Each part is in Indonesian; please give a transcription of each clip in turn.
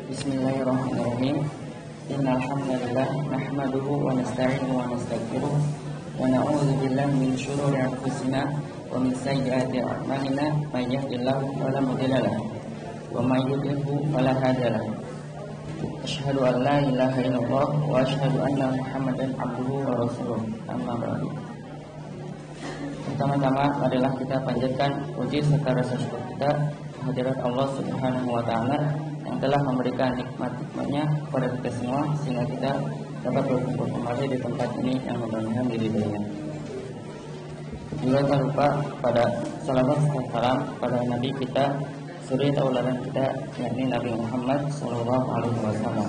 Bismillahirrahmanirrahim. Innal hamdalillah nahmaduhu wa nasta'inuhu wa nastaghfiruh wa na'udzu billahi min shururi anfusina wa min sayyiati a'malina may yahdihillahu fala mudilla lahu wa may yudlilhu fala hadiya lahu. Asyhadu an la ilaha illallah wa asyhadu anna Muhammadan abduhu wa rasuluh. Amma ba'du. Pertama-tama adalah kita panjatkan puji serta rasa syukur kita kehadirat Allah Subhanahu wa taala yang telah memberikan nikmat-nikmatnya kepada kita semua sehingga kita dapat berkumpul kembali di tempat ini yang mudah-mudahan diridhoinya. Juga tak lupa pada salawat serta salam pada Nabi kita, suri tauladan kita, yakni Nabi Muhammad sallallahu alaihi wasallam.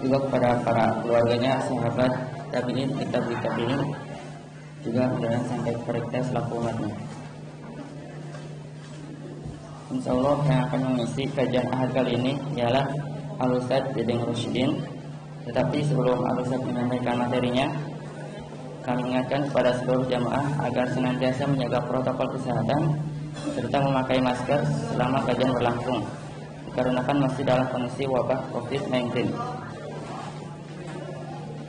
Juga kepada para keluarganya, sahabat, tabi'in, tabi'in, juga jangan sampai kepada kita selaku umatnya. Insyaallah yang akan mengisi kajian ahad kali ini ialah Al-Ustadz Dedeng Rusyidin. Tetapi sebelum Al-Ustadz menyampaikan materinya, kami ingatkan kepada seluruh jamaah agar senantiasa menjaga protokol kesehatan serta memakai masker selama kajian berlangsung, dikarenakan masih dalam kondisi wabah COVID-19.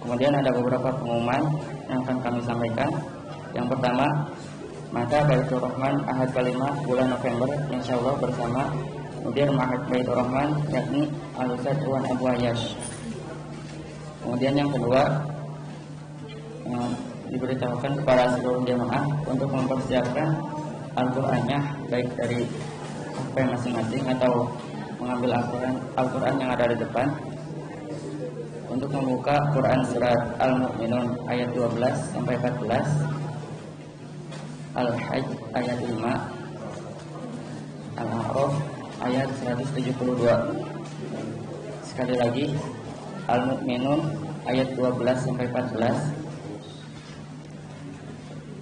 Kemudian ada beberapa pengumuman yang akan kami sampaikan. Yang pertama, maka Baitur Rahman Ahad kelima bulan November insyaallah bersama Mudir Ma'had Baitur Rahman yakni Al-Ustadz Iwan Abu Ayyash. Kemudian yang kedua, diberitahukan kepada seluruh jamaah untuk mempersiapkan Al-Qur'annya baik dari HP masing-masing atau mengambil Al-Qur'an yang ada di depan untuk membuka Quran surat Al-Mu'minun ayat 12 sampai 14, Al-Hajj ayat 5, Al-A'raf ayat 172. Sekali lagi, Al-Mu'minun ayat 12 sampai 14,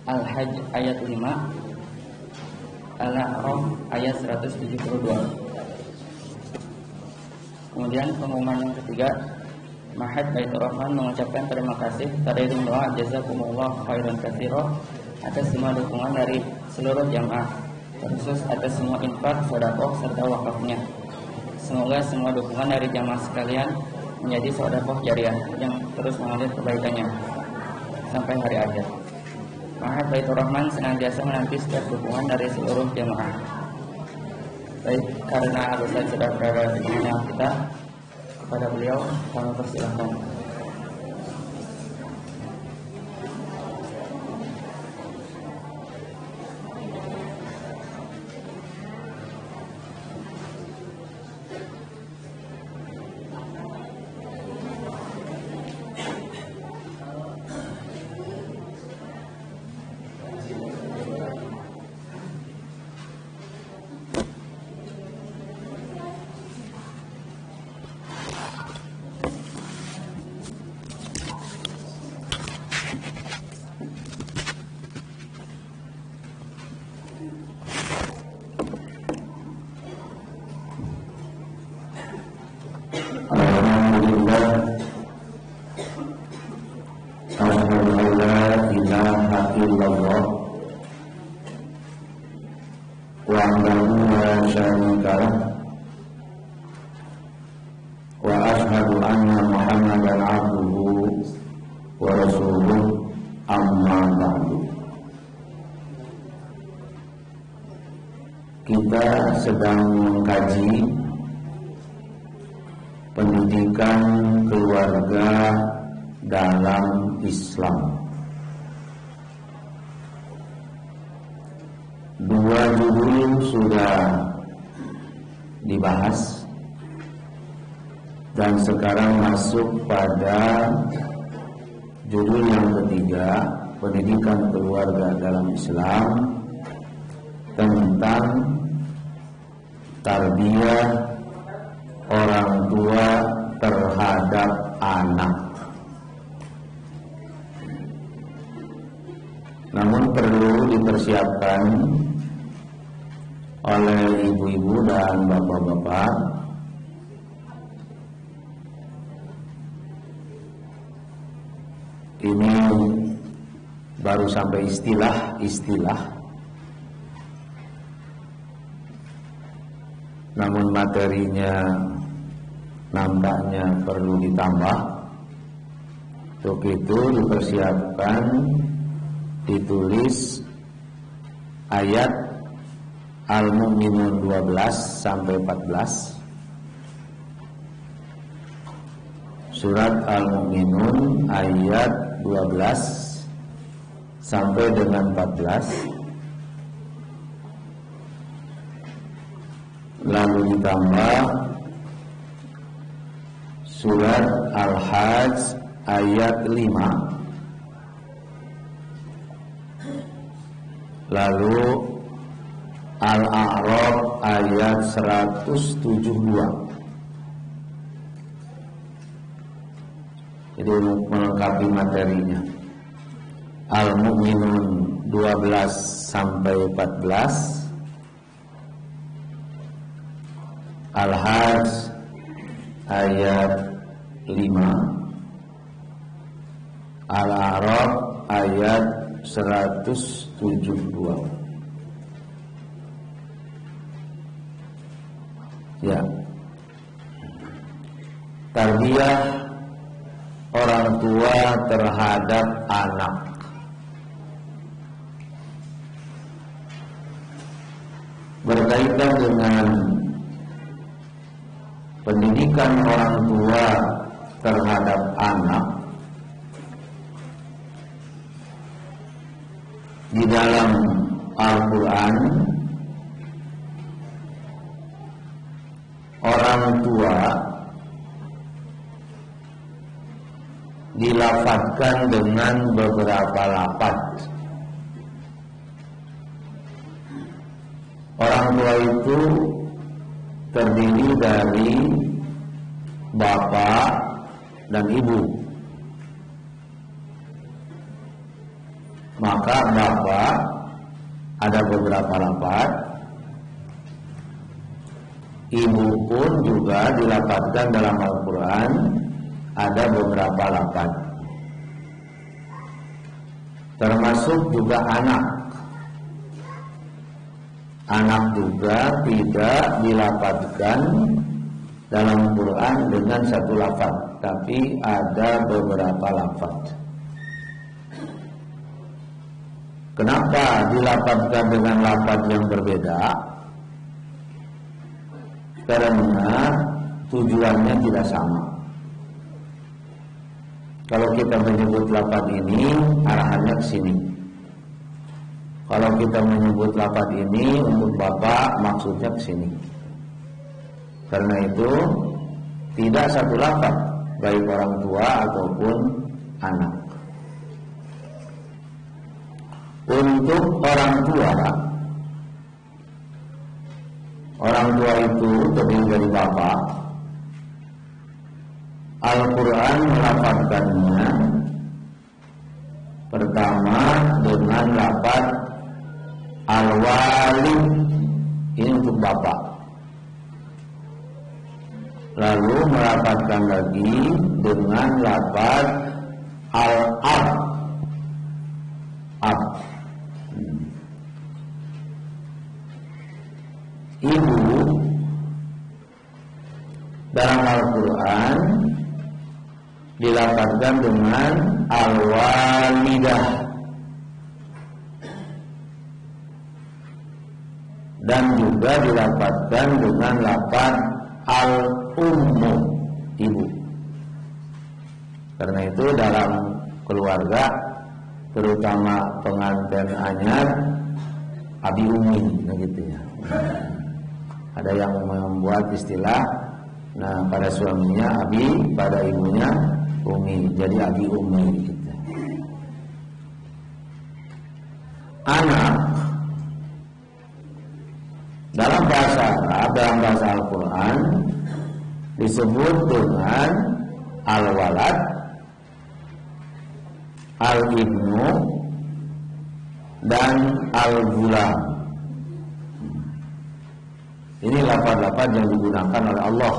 Al-Hajj ayat 5, Al-A'raf ayat 172. Kemudian pengumuman yang ketiga, Ma'had Baitur Rahman mengucapkan terima kasih taririm doa jazakumullah khairan katsira atas semua dukungan dari seluruh jamaah, terkhusus atas semua infak, sedekah serta wakafnya. Semoga semua dukungan dari jamaah sekalian menjadi sedekah jariah yang terus mengalir kebaikannya sampai hari akhir. Ma'had Baitur Rahman senantiasa menanti setiap dukungan dari seluruh jamaah. Baik, karena Al-Ustadz sudah berada di tengah kita, kepada beliau kami persilahkan. Kita sedang mengkaji pendidikan keluarga dalam Islam. Dua judul sudah dibahas dan sekarang masuk pada judul yang ketiga, pendidikan keluarga dalam Islam, tentang tarbiyah orang tua terhadap anak. Namun perlu dipersiapkan oleh ibu-ibu dan bapak-bapak ini baru sampai istilah-istilah, namun materinya nampaknya perlu ditambah. Untuk itu dipersiapkan ditulis ayat Al-Mu'minun 12 sampai 14. Surat Al-Mu'minun ayat 12 sampai dengan 14. Lalu ditambah surat Al-Hajj ayat 5. Lalu Al-A'raf ayat 172. Jadi melengkapi materinya. Al-Mu'minun 12 sampai 14. Al-Hajj ayat 5. Al-A'raf ayat 172. Ya. Tarbiyah orang tua terhadap anak. Berkaitan dengan pendidikan orang tua terhadap anak, di dalam Al-Quran, orang tua dilafadzkan dengan beberapa lafadz. Orang tua itu terdiri dari bapak dan ibu. Maka bapak ada beberapa lafadz, ibu pun juga dilafadzkan dalam Al-Quran ada beberapa lafadz. Termasuk juga anak. Anak juga tidak dilafadzkan dalam Quran dengan satu lafadz, tapi ada beberapa lafadz. Kenapa dilafadzkan dengan lafadz yang berbeda? Karena tujuannya tidak sama. Kalau kita menyebut lafadz ini, arahannya ke sini. Kalau kita menyebut lafadz ini untuk bapak, maksudnya ke sini. Karena itu tidak satu lafadz, baik orang tua ataupun anak. Untuk orang tua itu terdiri dari bapak. Al-Quran melafadzkannya pertama dengan lafadz al-walid, ini untuk bapak. Lalu melafadzkan lagi dengan lafadz al-ab, ab. Ibu dalam Al-Quran dilafadzkan dengan al-walidah dan juga dilafadzkan dengan lafadz al-ummu, ibu. Karena itu dalam keluarga, terutama pengantin anyar, abi umi, gitu ya. Ada yang membuat istilah, nah pada suaminya abi, pada ibunya umi, jadi abi umi gitu. Anak dalam bahasa Arab, dalam bahasa Al-Quran disebut dengan al-walad, al-ibnu, dan al-gulam. Ini lafaz-lafaz yang digunakan oleh Allah.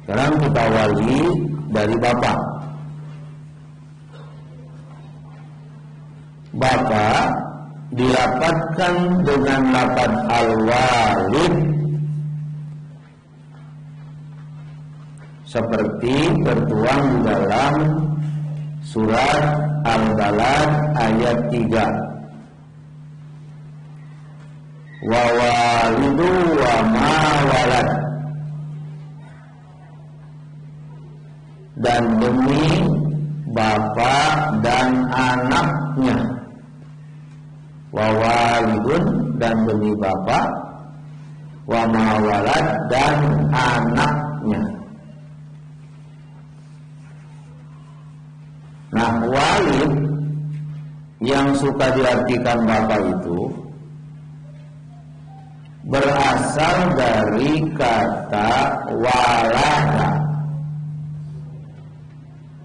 Sekarang kita awali dari bapak. Bapak dilafadzkan dengan lafaz al-walid seperti tertuang di dalam surat Al-Balad ayat 3. Wa walidu wa ma walad, dan demi bapak dan anaknya. Wa walidun, dan demi bapak, wa ma walad, dan anaknya. Nah, walid yang suka diartikan bapak itu berasal dari kata walada,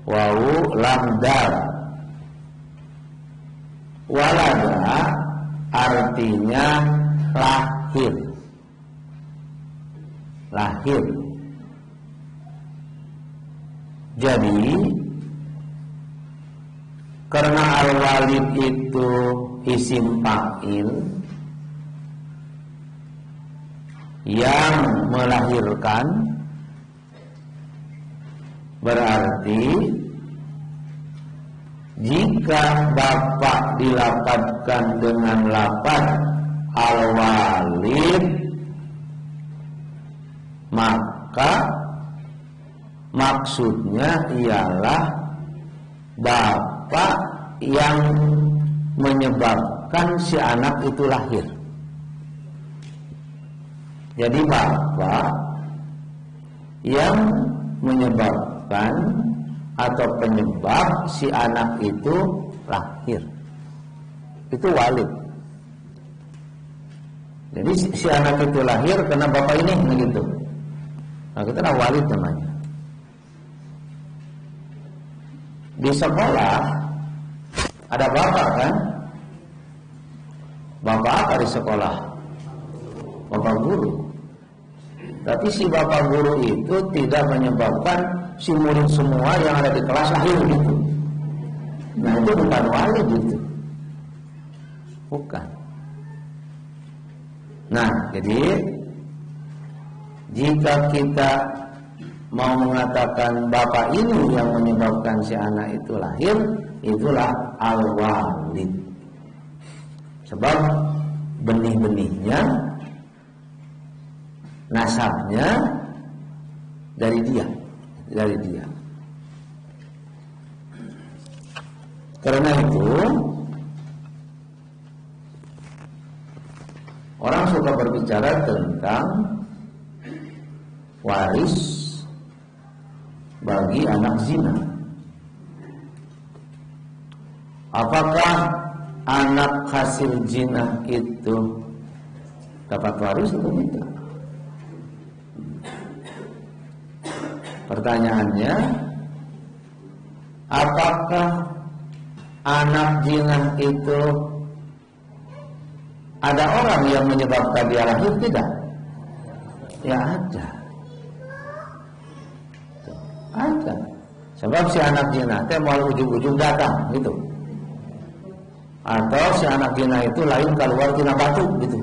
wawu lam dal. Walada artinya lahir. Lahir. Jadi karena al-walid itu isim fa'il yang melahirkan, berarti jika bapak dilapatkan dengan lafaz al-walid, maka maksudnya ialah bapak yang menyebabkan si anak itu lahir. Jadi bapak yang menyebabkan atau penyebab si anak itu lahir, itu walid. Jadi si anak itu lahir karena bapak ini, begitu. Nah, kita walid namanya. Di sekolah ada bapak kan? Bapak apa di sekolah? Bapak guru. Tapi si bapak guru itu tidak menyebabkan si murid semua yang ada di kelas lahir gitu. Nah, itu bukan walid gitu. Bukan. Nah, jadi jika kita mau mengatakan bapak ini yang menyebabkan si anak itu lahir, itulah al-walid. Sebab benih-benihnya, nasabnya dari dia. Karena itu orang suka berbicara tentang waris bagi anak zina. Apakah anak hasil zina itu dapat waris atau tidak? Pertanyaannya, apakah anak zina itu ada orang yang menyebabkan dia lahir? Tidak. Ya ada. Ada. Sebab si anak zina itu mau ujung-ujung datang gitu. Atau si anak zina itu lain keluar tina batu gitu.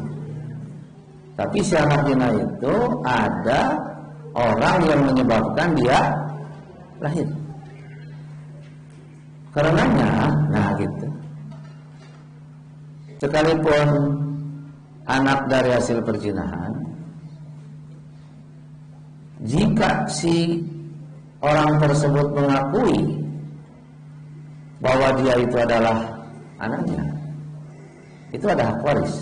Tapi si anak zina itu ada orang yang menyebabkan dia lahir. Karenanya, nah gitu. Sekalipun anak dari hasil perzinahan, jika si orang tersebut mengakui bahwa dia itu adalah anaknya, itu ada hak waris.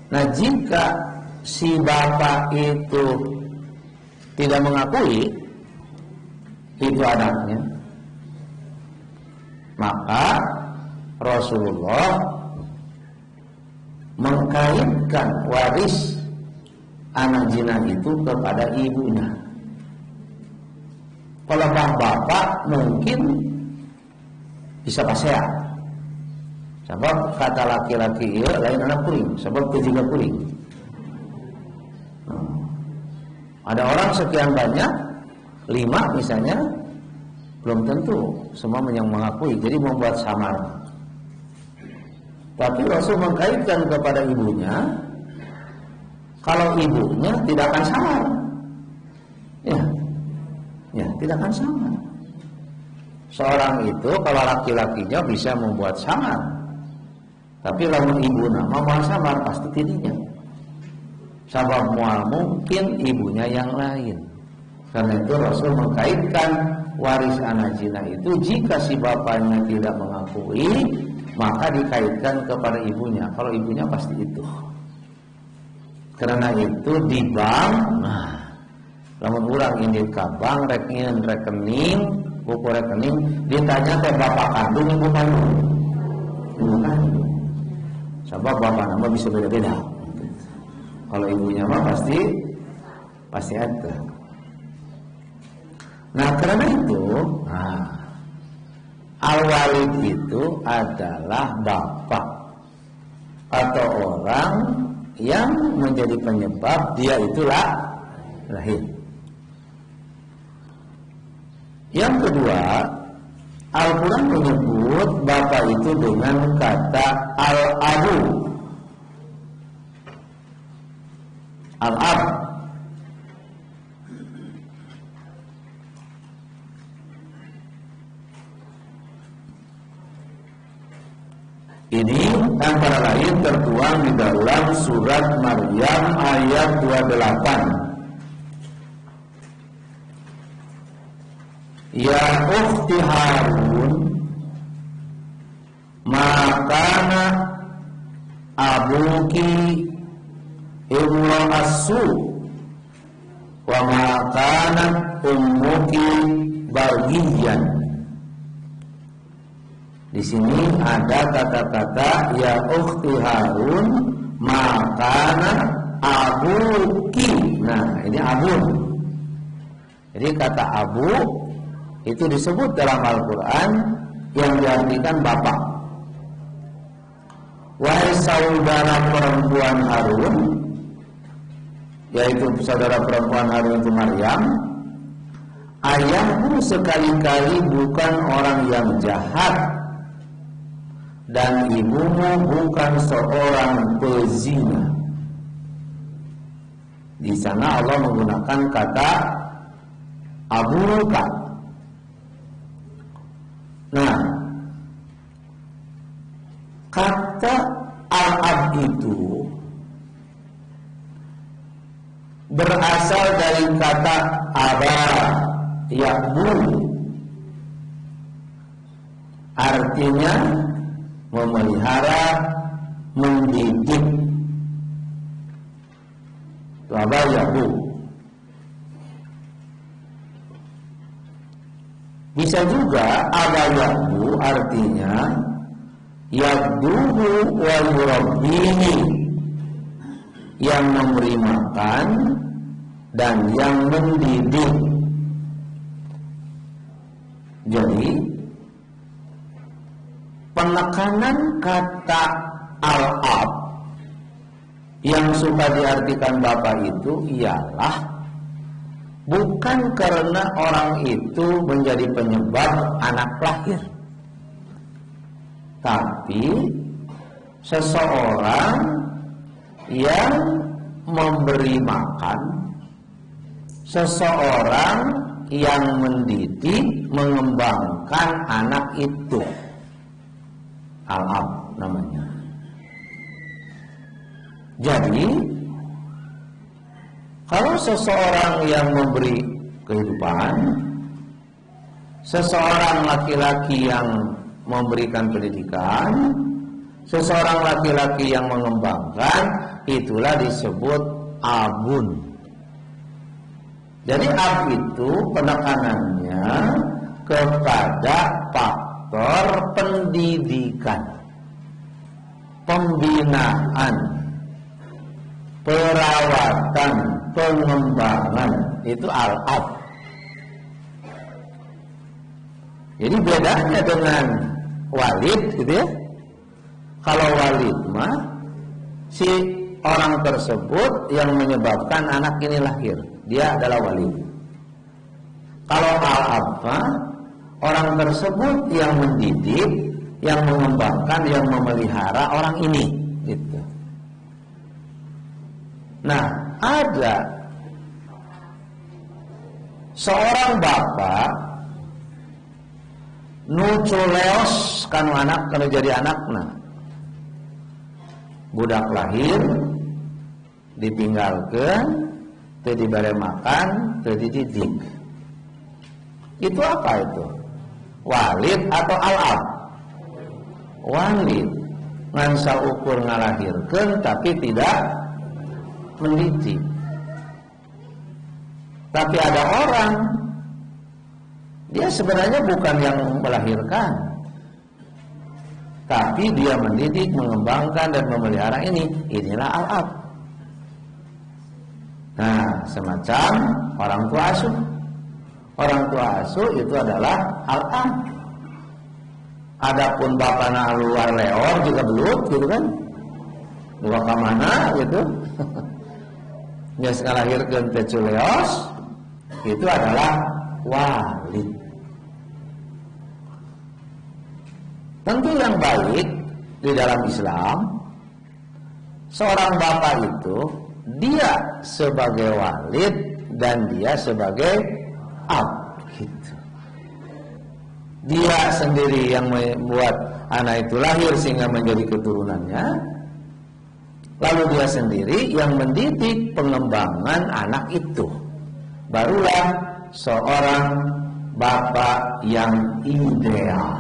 Nah, jika si bapak itu tidak mengakui itu anaknya, maka Rasulullah mengkaitkan waris anak zina itu kepada ibunya. Kalau bapak mungkin bisa pasea. Sebab kata laki-laki ia lain anak kuring, sebab ketiga kuring. Ada orang sekian banyak, 5 misalnya, belum tentu semua yang mengakui, jadi membuat samar. Tapi Rasul mengkaitkan kepada ibunya, Kalau ibunya tidak akan samar. Ya, tidak akan samar. Seorang itu kalau laki-lakinya bisa membuat samar, tapi lamun ibu nama mau samar pasti tidaknya. Sabab mual mungkin ibunya yang lain. Karena itu Rasul mengkaitkan waris anak zina itu jika si bapaknya tidak mengakui, maka dikaitkan kepada ibunya. Kalau ibunya pasti itu. Karena itu di bank, lamun urang ini ke bank rekening, buku rekening, ditanya ke bapak kandung ibu kandung. Ibu kandung. Sebab bapak nama bisa beda-beda. Kalau ibunya mah pasti ada. Nah, karena itu, al-walid itu adalah bapak atau orang yang menjadi penyebab dia itulah lahir. Yang kedua, Al-Quran menyebut bapak itu dengan kata al-abu, al-ab. Ini antara lain tertuang di dalam surat Maryam ayat 28. Ya ukhti Harun, makana abuki imra'asu wa makana ummuki baghiyan. Di sini ada kata-kata ya ukhti Harun makana abuki. Nah, ini abun. Jadi kata abu itu disebut dalam Al-Quran yang diartikan bapak. Wahai saudara perempuan Harun, yaitu saudara perempuan Harun itu Maryam, ayahmu sekali-kali bukan orang yang jahat dan ibumu bukan seorang pezina. Di sana Allah menggunakan kata abuka. Nah, kata al-ab itu berasal dari kata aba, yakbu, artinya memelihara, mendidik. Itu aba, yakbu. Bisa juga aba yakbu artinya yakduhu wa yurabbihi, yang memberi makan dan yang mendidik. Jadi penekanan kata al-ab yang suka diartikan bapak itu ialah bukan karena orang itu menjadi penyebab anak lahir, tapi seseorang yang memberi makan, seseorang yang mendidik, mengembangkan anak itu. Al-ab namanya. Jadi kalau seseorang yang memberi kehidupan, seseorang laki-laki yang memberikan pendidikan, seseorang laki-laki yang mengembangkan, itulah disebut abun. Jadi ab itu penekanannya kepada faktor pendidikan, pembinaan, perawatan, pengembangan. Itu al-ab. Jadi bedanya dengan walid gitu ya. Kalau walid mah si orang tersebut yang menyebabkan anak ini lahir, dia adalah walid. Kalau al-ab mah orang tersebut yang mendidik, yang mengembangkan, yang memelihara orang ini gitu. Nah, ada seorang bapak nu culeos kanu anak kanu jadi anakna. Budak lahir ditinggalkan, teu dibere makan, teu dididik. Itu apa itu? Walid atau al-ab? Walid. Ngan saukur ngalahirkeun tapi tidak mendidik. Tapi ada orang dia sebenarnya bukan yang melahirkan, tapi dia mendidik, mengembangkan dan memelihara ini. Inilah al-ab. Nah, semacam orang tua asuh. Orang tua asuh itu adalah al-ab. Adapun bapana luar leor juga belut gitu kan. Dua ka mana gitu. Nya ngalahirkeun teh culeos itu adalah walid. Tentu yang baik di dalam Islam, seorang bapak itu dia sebagai walid dan dia sebagai ab gitu. Dia sendiri yang membuat anak itu lahir sehingga menjadi keturunannya. Lalu dia sendiri yang mendidik pengembangan anak itu. Barulah seorang bapak yang ideal.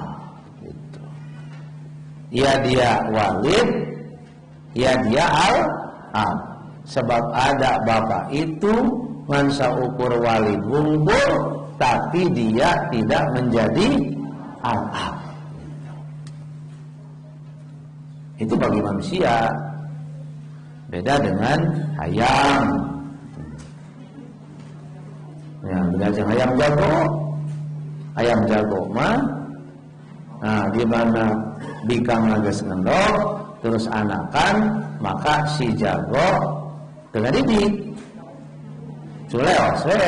Ya dia walid, ya dia al-ab. Sebab ada bapak itu ngan saukur walid wunggul, tapi dia tidak menjadi al-ab. Itu bagi manusia. Beda dengan ayam. Ya, beda dengan ayam jago. Ayam jago mah, nah di mana bikang geus ngendok terus anakan, maka si jago dengan didik culeos we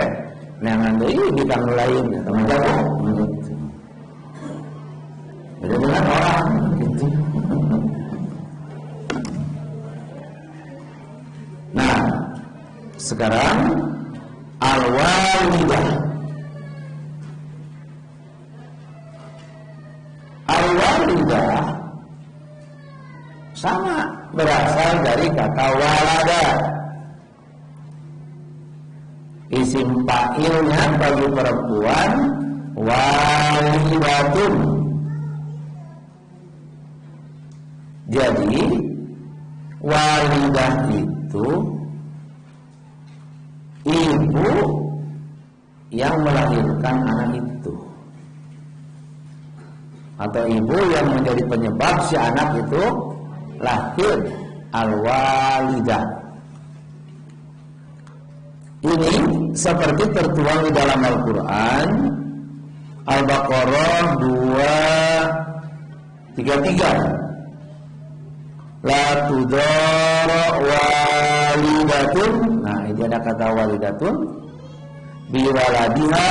neangan deui bikang lain teman jago gitu. Beda dengan orang gitu. Nah, sekarang al-walidah. Al-walidah sama berasal dari kata walada. Isim fa'ilnya bagi perempuan walidatun. Jadi walidah itu ibu yang melahirkan anak itu, atau ibu yang menjadi penyebab si anak itu lahir. Al-walidah ini seperti tertuang di dalam Al-Quran, Al-Baqarah 233. La tudara walidatun. Nah, ini ada kata walidatun biwaladiha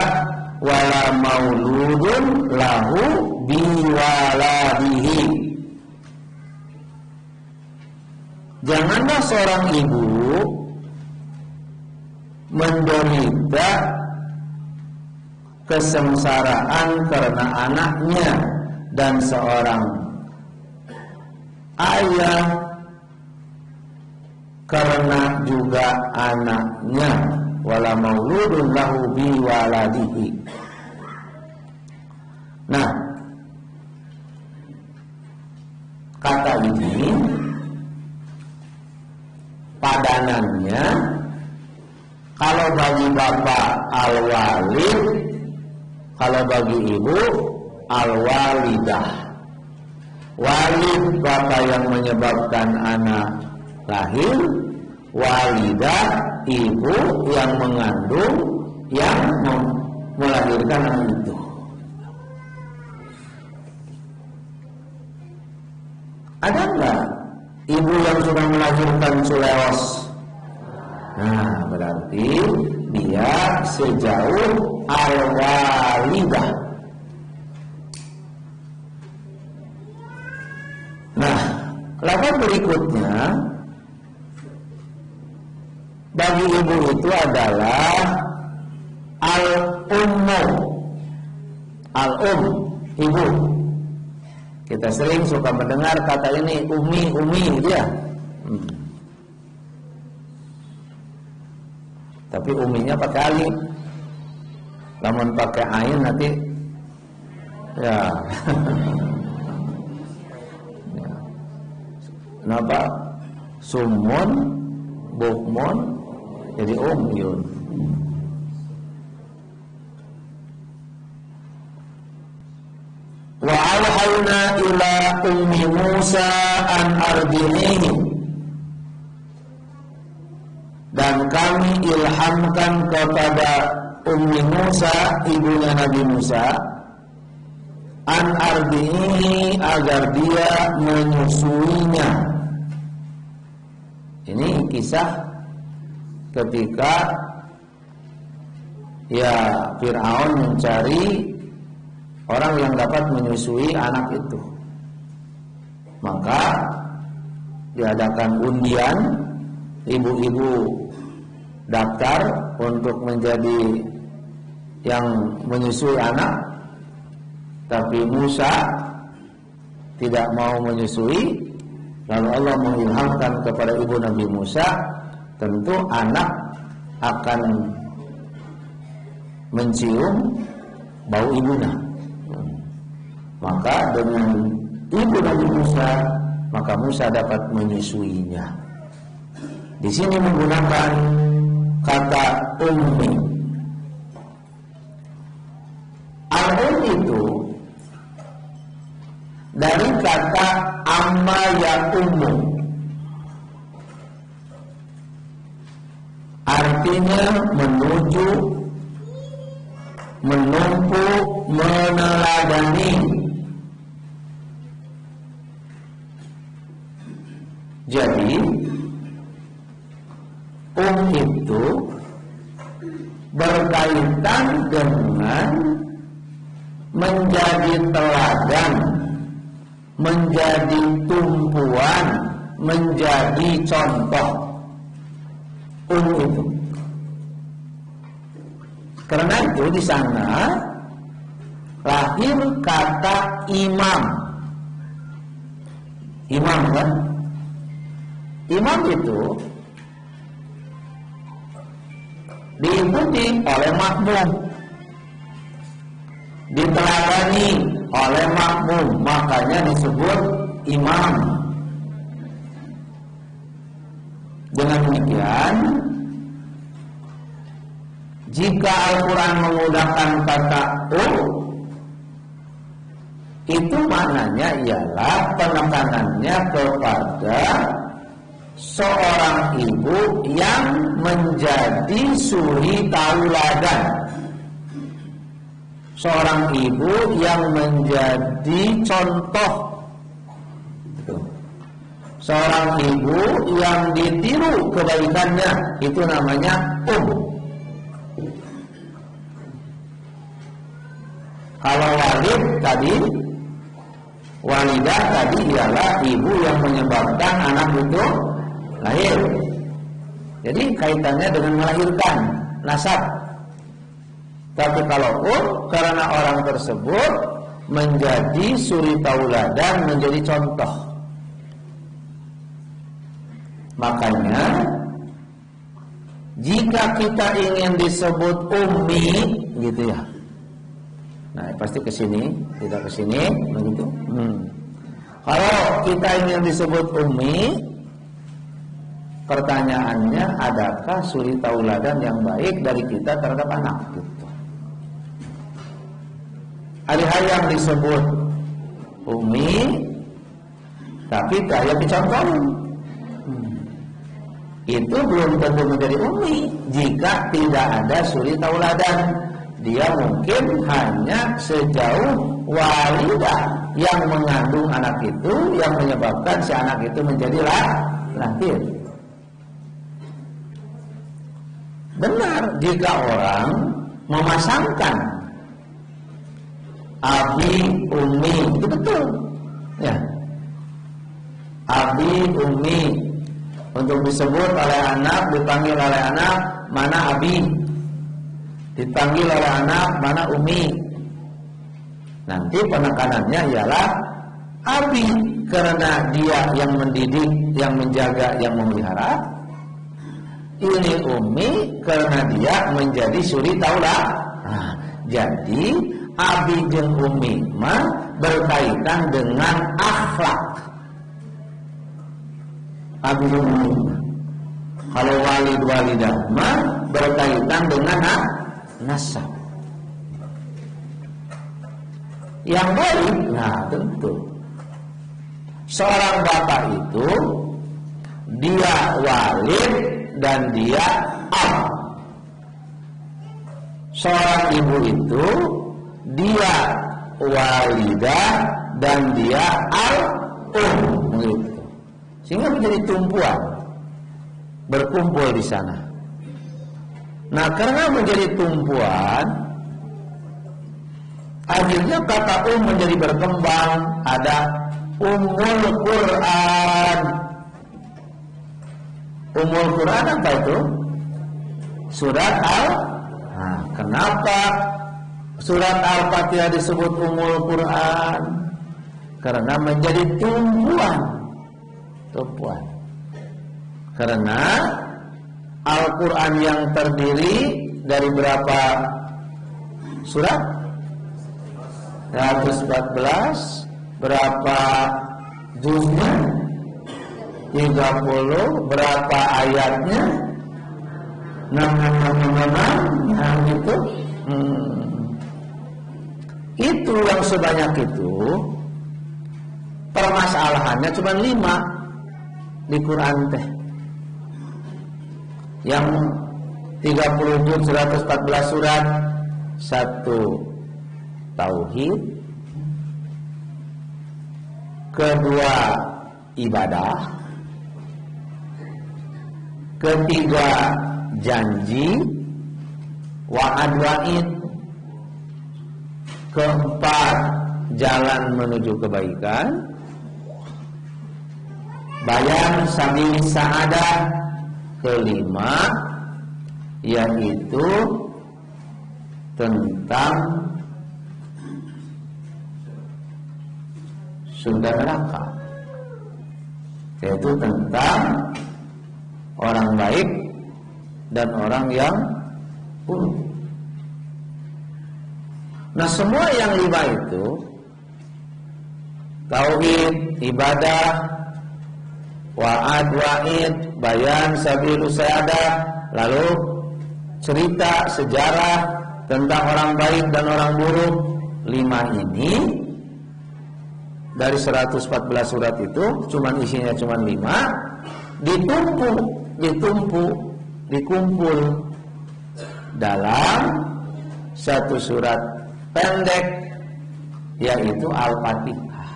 wala mauludun lahu biwaladihi. Janganlah seorang ibu menderita kesengsaraan karena anaknya, dan seorang ayah karena juga anaknya. Wala mauludun lahu biwaladihi. Nah, kata ini padanannya kalau bagi bapak al-walid, kalau bagi ibu al-walidah. Walid bapak yang menyebabkan anak lahir, walidah ibu yang mengandung, yang melahirkan anak itu. Ada enggak ibu yang sudah melahirkan culeos? Nah, berarti dia sejauh al-walidah. Nah, lafaz berikutnya bagi ibu itu adalah al-ummu. Al-um, ibu. Kita sering suka mendengar kata ini umi gitu ya. Tapi uminya pakai alif. Lamun pakai ain nanti ya. Kenapa? Sumun, bukmun, jadi umyun. Wa alhayna ila ummi Musa an ardihi, dan kami ilhamkan kepada ummi Musa, ibunya Nabi Musa, an ardihi, agar dia menyusuinya. Ini kisah ketika ya Fir'aun mencari orang yang dapat menyusui anak itu. Maka diadakan undian, ibu-ibu daftar untuk menjadi yang menyusui anak. Tapi Musa tidak mau menyusui. Lalu Allah mengilhamkan kepada ibu Nabi Musa, tentu anak akan mencium bau ibunya. Maka dengan ibu Nabi Musa, maka Musa dapat menyusuinya. Di sini menggunakan kata ummi. Al-um itu dari kata amma ya ummu, artinya menuju, menumpu, meneladani. Jadi itu berkaitan dengan menjadi teladan, menjadi tumpuan, menjadi contoh. Itu. Karena itu di sana lahir kata imam. Imam kan? Imam itu diikuti oleh makmum, diteladani oleh makmum, makanya disebut imam. Dengan demikian, jika Al-Quran menggunakan kata itu maknanya ialah penekanannya kepada seorang ibu yang menjadi suri tauladan, seorang ibu yang menjadi contoh, seorang ibu yang ditiru kebaikannya, itu namanya Kalau walid tadi, walidah tadi ialah ibu yang menyebabkan anak itu lahir. Jadi kaitannya dengan melahirkan, nasab. Tapi kalau karena orang tersebut menjadi suri tauladan, menjadi contoh. Makanya jika kita ingin disebut ummi, gitu ya. Nah, pasti ke sini, tidak ke sini, begitu. Kalau kita ingin disebut ummi, pertanyaannya, adakah suri tauladan yang baik dari kita terhadap anak? Gitu. Ada hal yang disebut ummi, tapi kayak dicontohin. Itu belum tentu menjadi ummi jika tidak ada suri tauladan. Dia mungkin hanya sejauh walidah yang mengandung anak itu, yang menyebabkan si anak itu menjadi lahir. Benar jika orang memasangkan abi, umi, itu betul. Ya. Abi, umi, Untuk disebut oleh anak, dipanggil oleh anak, mana abi. Dipanggil oleh anak, mana umi. Nanti penekanannya ialah abi, karena dia yang mendidik, yang menjaga, yang memelihara. Ini umi karena dia menjadi suri taulah. Nah, jadi abi jeung umi mah berkaitan dengan akhlak. Abi jeung umi. Kalau walid walidah mah berkaitan dengan nasab. Yang baik, nah tentu seorang bapak itu dia walid dan dia ab. Seorang ibu itu dia walidah dan dia gitu. Sehingga menjadi tumpuan berkumpul di sana. Nah, karena menjadi tumpuan, akhirnya kata menjadi berkembang. Ada Ummul Quran. Ummul Quran apa itu? Surat Nah, kenapa surat Al-Fatihah disebut Ummul Quran? Karena menjadi tumpuan. Karena Al-Quran yang terdiri dari berapa surat? 114. Berapa juznya? 30. Berapa ayatnya? 6. Nah, gitu. Itu yang sebanyak itu. Permasalahannya cuma 5 di Quran teh. Yang 30 juz 114 surat. 1 tauhid, kedua ibadah, ketiga janji, wa'ad wa'id, keempat jalan menuju kebaikan, bayan sabil sa'adah, kelima yaitu tentang surga neraka, yaitu tentang orang baik dan orang yang buruk. Nah, semua yang 5 itu tauhid, ibadah, wa'ad wa'id, bayan sabil sa'adah, lalu cerita sejarah tentang orang baik dan orang buruk, 5 ini dari 114 surat itu isinya cuma 5, dikumpul dalam satu surat pendek, yaitu Al-Fatihah.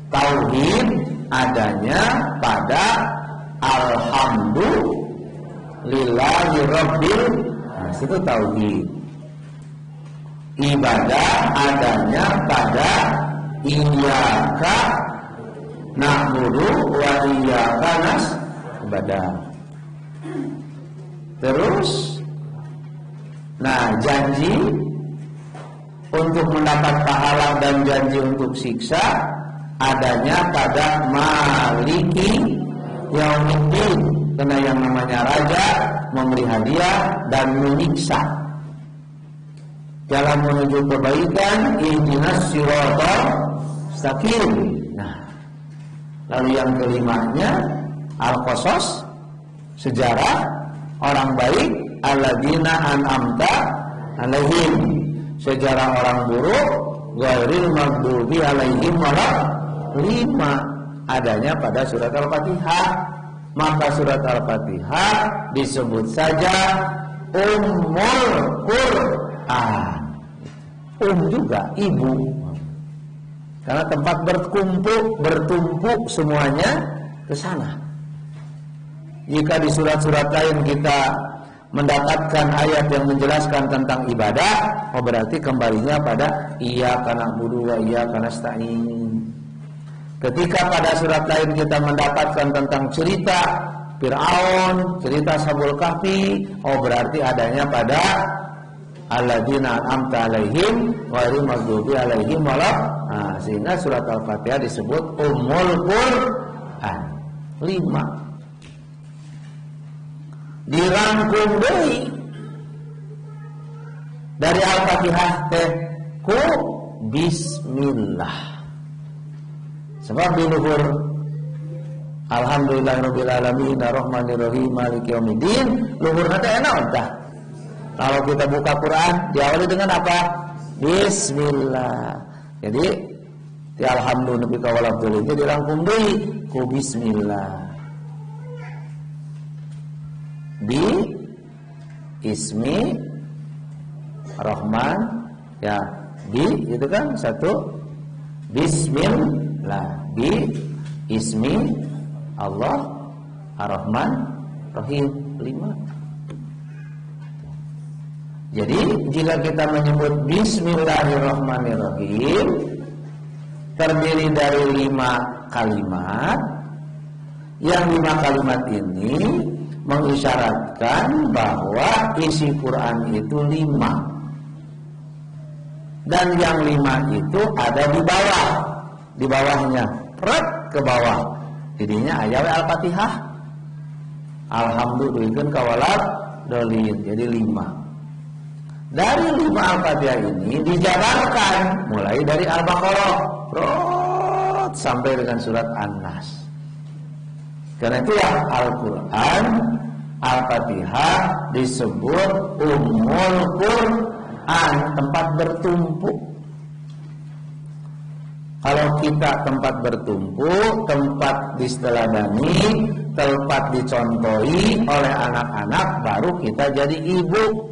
Tauhid adanya pada Alhamdulillahi Rabbil, nah, itu tauhid. Ibadah adanya pada Iyyaka na'budu wa iyyaka nasta'in. Terus, nah, janji untuk mendapat pahala dan janji untuk siksa adanya pada Maliki Yaumiddin, karena yang namanya raja memberi hadiah dan menyiksa. Jalan menuju kebaikan, ihdinas siratal mustaqim. Nah, lalu yang kelimanya Al-Qasas, sejarah orang baik, alladzina an'amta alaihim, sejarah orang buruk, ghairil maghdubi alaihim waladdallin, adanya pada surat Al-Fatihah. Maka surat Al-Fatihah disebut saja Ummul Quran. Juga ibu, karena tempat bertumpu semuanya ke sana. Jika di surat-surat lain kita mendapatkan ayat yang menjelaskan tentang ibadah, berarti kembalinya pada iyyaka na'budu wa iyyaka nasta'in. Ketika pada surat lain kita mendapatkan tentang cerita Fir'aun, cerita Ashabul Kahfi, berarti adanya pada alladzina an'amta alaihim ghairil maghdubi alaihim waladdallin. Sehingga surat Al-Fatihah disebut Ummul Qur'an. 5. Dirangkum deui dari Al-Fatihah teh ku bismillah. Sebab di luhur alhamdulillahirabbil alamin arrahmanir rahim maliki yaumiddin, luhurna teh enak tah. Kalau kita buka Quran diawali dengan apa? Bismillah. Jadi di alhamdulillah walhamdulillah itu dirangkum deui ku bismillah. Bi ismi Rahman, ya, bi itu kan satu, bismillah, bi ismi Allah Ar-Rahman Rahim 5. Jadi jika kita menyebut bismillahirrahmanirrahim terdiri dari 5 kalimat, yang 5 kalimat ini mengisyaratkan bahwa isi Quran itu 5. Dan yang 5 itu ada di bawah, di bawahnya, ke bawah. Jadinya ayat Al-Fatihah. Alhamdulillah kawalat dolin. Jadi 5. Dari 5 Al-Fatihah ini dijabarkan mulai dari Al-Baqarah sampai dengan surat An-Nas. Karena itu ya Al-Quran, Al-Fatihah disebut Ummul Qur'an, tempat bertumpu. Kalau kita tempat bertumpu, tempat disteladani, tempat dicontohi oleh anak-anak, baru kita jadi ibu.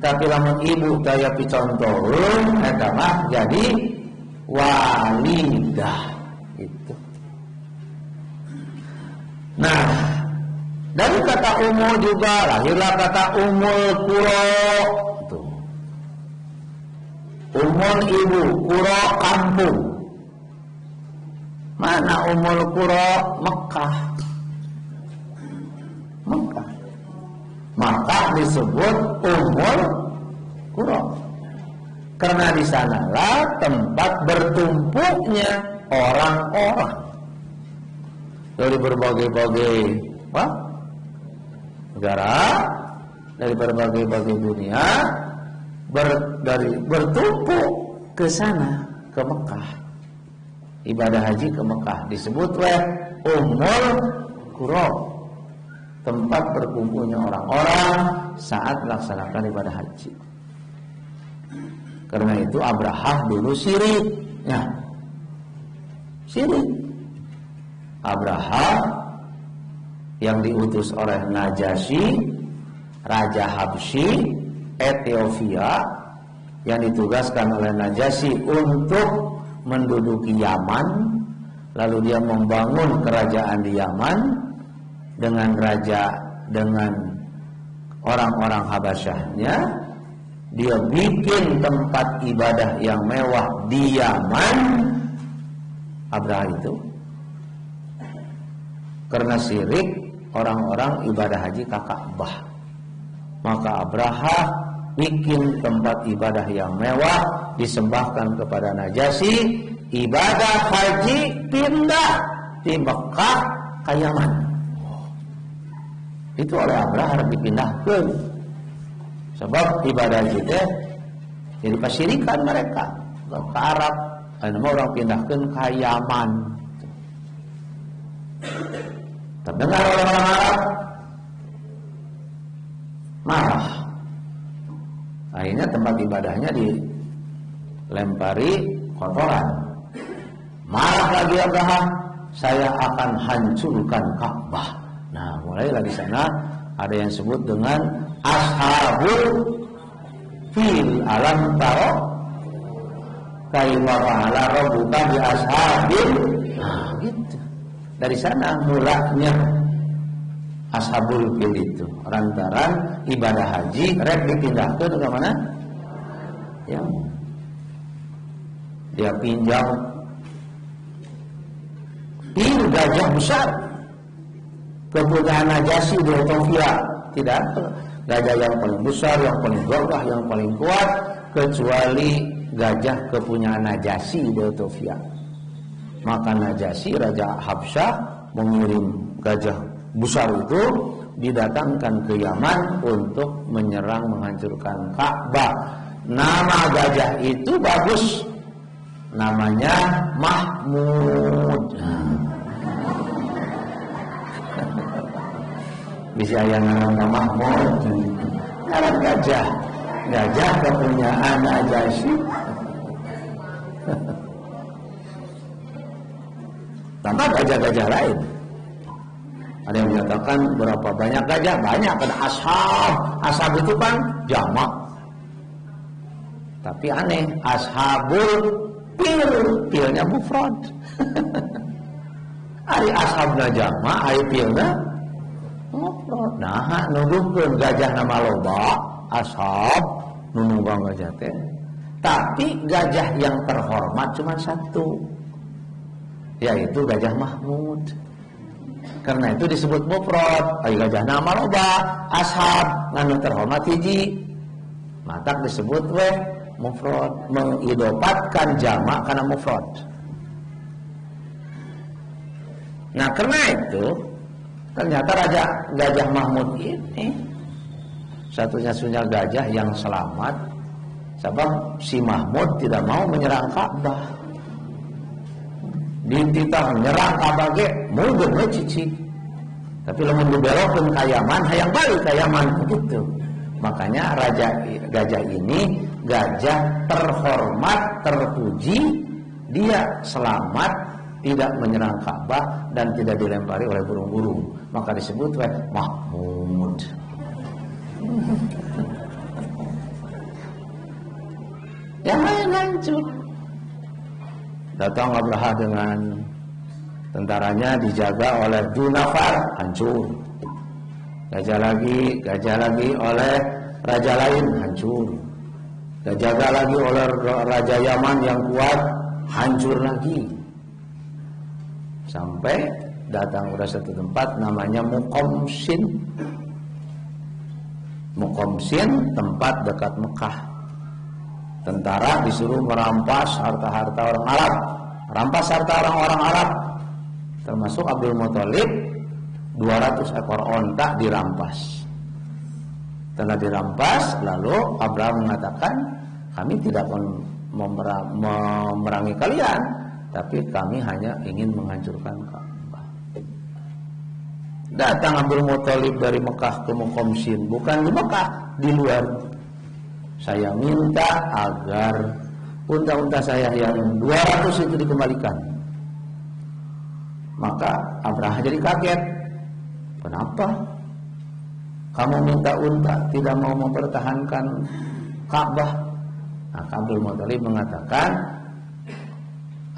Tapi lamun ibu daya picontohun, eta mah jadi walidah itu. Nah, dari kata umu juga lahirlah kata umul qura. Umul ibu, qura kampung. Mana umul qura? Mekah. Mekah. Maka disebut umul qura. Karena di sanalah tempat bertumpuknya orang-orang dari berbagai-bagai negara, dari berbagai-bagai dunia, bertumpuk ke sana, ke Mekah. Ibadah haji ke Mekah disebut Ummul Qura, tempat berkumpulnya orang-orang saat melaksanakan ibadah haji. Karena itu Abrahah dulu syirik, ya, syirik. Abrahah yang diutus oleh Najasyi, Raja Habsyi Ethiopia, yang ditugaskan oleh Najasyi untuk menduduki Yaman, lalu dia membangun kerajaan di Yaman dengan orang-orang Habasyahnya. Dia bikin tempat ibadah yang mewah di Yaman, Abrahah itu. Karena syirik, orang-orang ibadah haji ke Ka'bah. Maka Abrahah bikin tempat ibadah yang mewah, disembahkan kepada Najasyi. Ibadah haji pindah di Mekah ke Yaman. Itu oleh Abrahah dipindahkan. Sebab ibadah haji itu jadi pasyirikan mereka ke Arab. Karena orang pindahkan ke Yaman. Terdengar oleh orang Arab, marah. Akhirnya tempat ibadahnya dilempari kotoran. Marah lagi Abraham, saya akan hancurkan Ka'bah. Nah, mulai lagi sana ada yang sebut dengan Ashabul Fil. Alam taro kaifa fa'ala rabbuka bi ashabil. Nah, gitu. Dari sana mulanya Ashabul Fil itu. Lantaran ibadah haji rek dipindahkan ke mana? Ya. Dia pinjam gajah besar kepunyaan Najasyi di Ethiopia. Tidak ada gajah yang paling besar, yang paling gagah, yang paling kuat kecuali gajah kepunyaan Najasyi di Ethiopia. Maka Najasyi Raja Habsyah mengirim gajah besar itu didatangkan ke Yaman untuk menyerang menghancurkan Ka'bah. Nama gajah itu bagus, namanya Mahmud. Bisa yang nama Mahmud, nama gajah kepunyaan Najasyi. Tambah gajah-gajah lain. Ada yang menyatakan berapa banyak gajah? Banyak, ada ashab. Ashab itu kan jamak. Tapi aneh, ashabul pilnya mufrad. Ari ashabna jamak, ari pilna mufrad. Nah, nuduhkeun gajah nama loba, ashab nununggang gajah teh. Tapi gajah yang terhormat cuma satu, yaitu Gajah Mahmud. Karena itu disebut mufrad. Ai gajah nama loba, ashab nganu terhormat hiji, maka disebut we mufrad, mengidofatkan jamak karena mufrad. Nah, karena itu ternyata Gajah Mahmud ini satunya-satunya gajah yang selamat, sebab si Mahmud tidak mau menyerang Ka'bah. Dititah menyerang Ka'bah ge mungkin we cicik. Tapi lamun dibelokeun ka Yaman hayang balik ka Yaman begitu. Makanya gajah ini gajah terhormat, terpuji, dia selamat, tidak menyerang Ka'bah dan tidak dilempari oleh burung-burung. Maka disebut Mahmud. Yang lain hancur. Datang Abraha dengan tentaranya dijaga oleh Junafar, hancur. Gajah lagi oleh raja lain, hancur. Dijaga lagi oleh raja Yaman yang kuat, hancur lagi. Sampai datang pada satu tempat namanya Muqomsin. Muqomsin tempat dekat Mekah. Tentara disuruh merampas harta-harta orang Arab, rampas harta orang-orang Arab, termasuk Abdul Muthalib. 200 ekor onta dirampas. Setelah dirampas, lalu Abraham mengatakan, kami tidak memerangi kalian, tapi kami hanya ingin menghancurkan Ka'bah. Datang Abdul Muthalib dari Mekah ke Muqomsin, bukan di Mekah, di luar. Saya minta agar unta-unta saya yang 200 itu dikembalikan. Maka Abraha jadi kaget. Kenapa? Kamu minta unta, tidak mau mempertahankan Ka'bah? Nah, Abdul Muthalib mengatakan,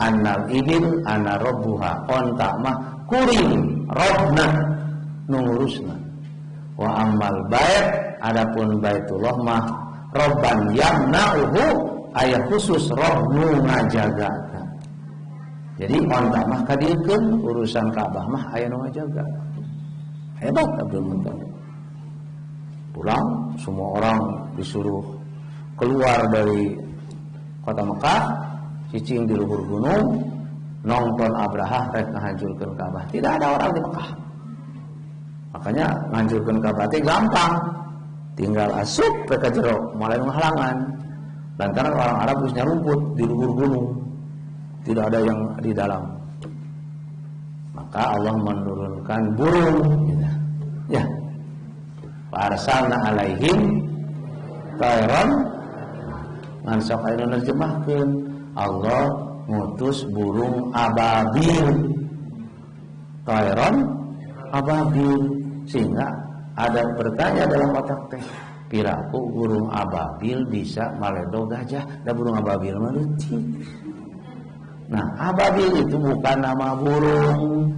Annal ibil ana rabbuha, onta mah kuring robna nungurusna. Wa ammal bait, adapun Baitullah mah robban yamna'uhu, aya khusus rob nu ngajaga. Jadi onta mah kadiekeun, urusan Ka'bah mah aya nu ngajaga. Hebat Abdul Muthalib. Pulang, semua orang disuruh keluar dari kota Mekah, cicing di luhur gunung, nonton Abraha rek ngahancurkeun Ka'bah. Tidak ada orang di Mekah. Makanya ngahancurkeun Ka'bah teh gampang. Tinggal asup ke jero, mulai menghalangan. Lantaran orang Arab harus rumput di luhur gunung. Tidak ada yang di dalam. Maka Allah menurunkan burung. Ya. Arsalna alaihim tayran, ngan sok aya nerjemahkeun, Allah ngutus burung ababil. Tayran ababil, sehingga ada bertanya dalam otak teh, piraku burung ababil bisa maledo gajah, da burung ababil mah leutik. Nah, ababil itu bukan nama burung.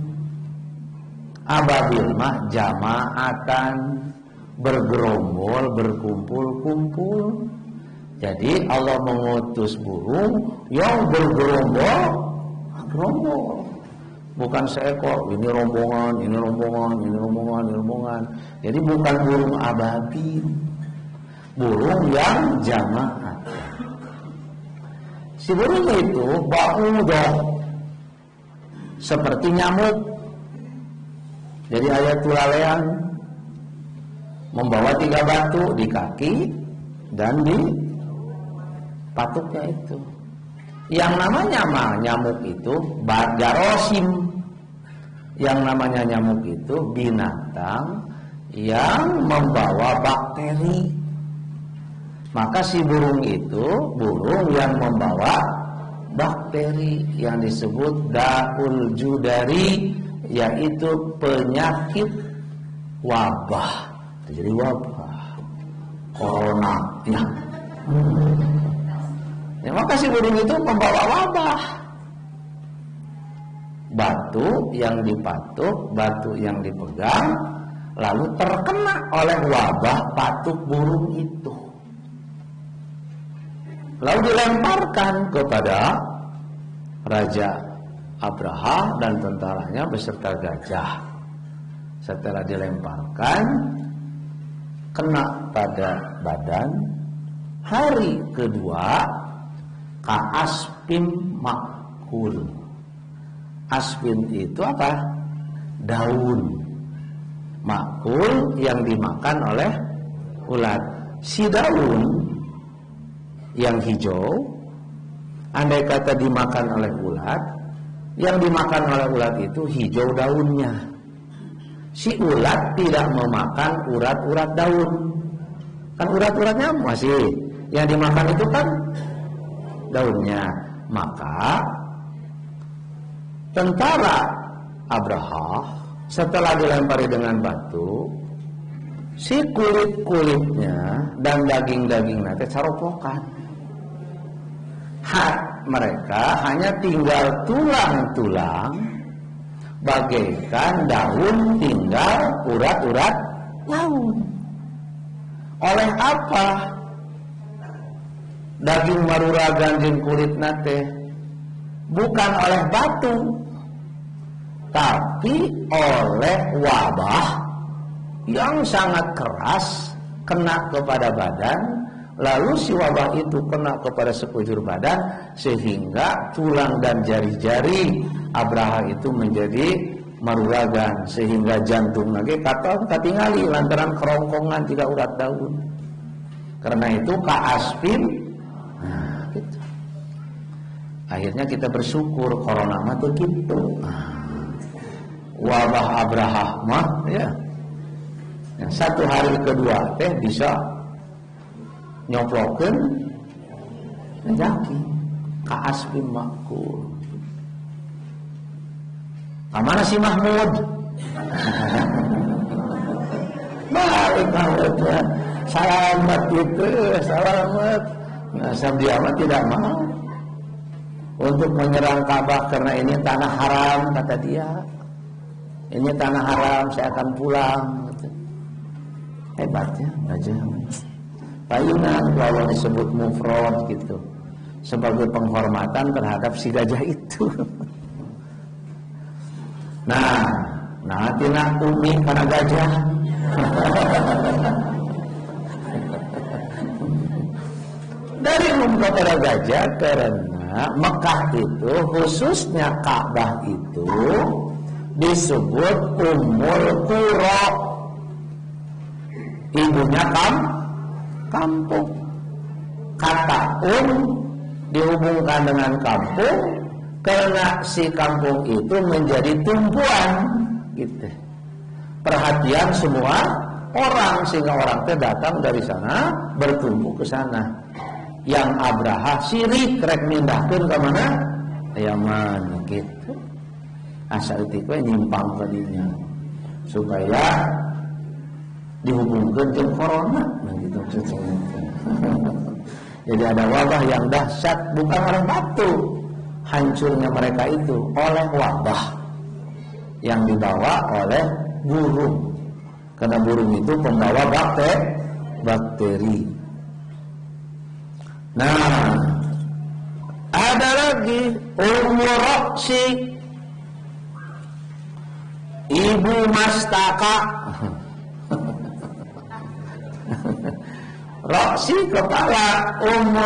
Ababil mah jamaatan, bergerombol, berkumpul-kumpul. Jadi Allah mengutus burung yang bergerombol. bukan seekor, ini rombongan, ini rombongan, ini rombongan, ini rombongan. Jadi bukan burung ababil, burung yang jamaah. Si burung itu ba'udah, seperti nyamuk. Jadi ayat tulalean membawa 3 batu di kaki dan di patuknya itu. Yang namanya nyamuk itu jarosim. Yang namanya nyamuk itu binatang yang membawa bakteri. Maka si burung itu burung yang membawa bakteri yang disebut daul judari, yaitu penyakit wabah. Jadi wabah corona ya. Ya, maka si burung itu membawa wabah. Batu yang dipatuk, batu yang dipegang, lalu terkena oleh wabah patuk burung itu, lalu dilemparkan kepada Raja Abraha dan tentaranya beserta gajah. Setelah dilemparkan, kena pada badan. Hari kedua ka'aspin makul. Aspin itu apa? Daun. Makul yang dimakan oleh ulat. Si daun yang hijau, andai kata dimakan oleh ulat, yang dimakan oleh ulat itu hijau daunnya. Si ulat tidak memakan urat-urat daun. Kan urat-uratnya masih, yang dimakan itu kan daunnya. Maka tentara Abraha setelah dilempari dengan batu, si kulit-kulitnya dan daging-dagingnya caropokan. Mereka hanya tinggal tulang-tulang, bagaikan daun tinggal urat-urat daun. Oleh apa? Daging maruragan jeung kulit nate bukan oleh batu, tapi oleh wabah yang sangat keras kena kepada badan. Lalu si wabah itu kena kepada sekujur badan, sehingga tulang dan jari-jari Abraha itu menjadi maruragan, sehingga jantung lagi kata katingali lantaran kerongkongan tidak urat daun. Karena itu ka'aspin. Nah, gitu. Akhirnya kita bersyukur corona mah teu kitu. Wabah Abraha mah ya. Yang satu hari kedua teh bisa nyoplokeun rezeki ka'aspin makul. Kamana si Mahmud? Balik Mahmud ya. Selamat itu, selamat. Nah, dia mah tidak mau untuk menyerang Ka'bah karena ini tanah haram, kata dia. Ini tanah haram, saya akan pulang. Gitu. Hebat ya, aja. Payunan kalau disebut mufrad gitu, sebagai penghormatan terhadap si gajah itu. Nah tina umi karena gajah. Dari kepada gajah karena Mekah itu, khususnya Ka'bah itu disebut Ummul Qura, ibunya kampung. Kata dihubungkan dengan kampung karena si kampung itu menjadi tumpuan gitu. Perhatian semua orang, sehingga orang itu datang dari sana bertumpu ke sana. Yang Abraha sirik rek mindahkeun ke mana? Yaman gitu. Asal itu nyimpang tadinya supaya dihubungkan dengan corona gitu. Jadi ada wabah yang dahsyat, bukan oleh batu hancurnya mereka itu, oleh wabah yang dibawa oleh burung. Karena burung itu pembawa bakteri. Nah, ada lagi Ummu Raqsi. ibu mastaka. Roksi kepala,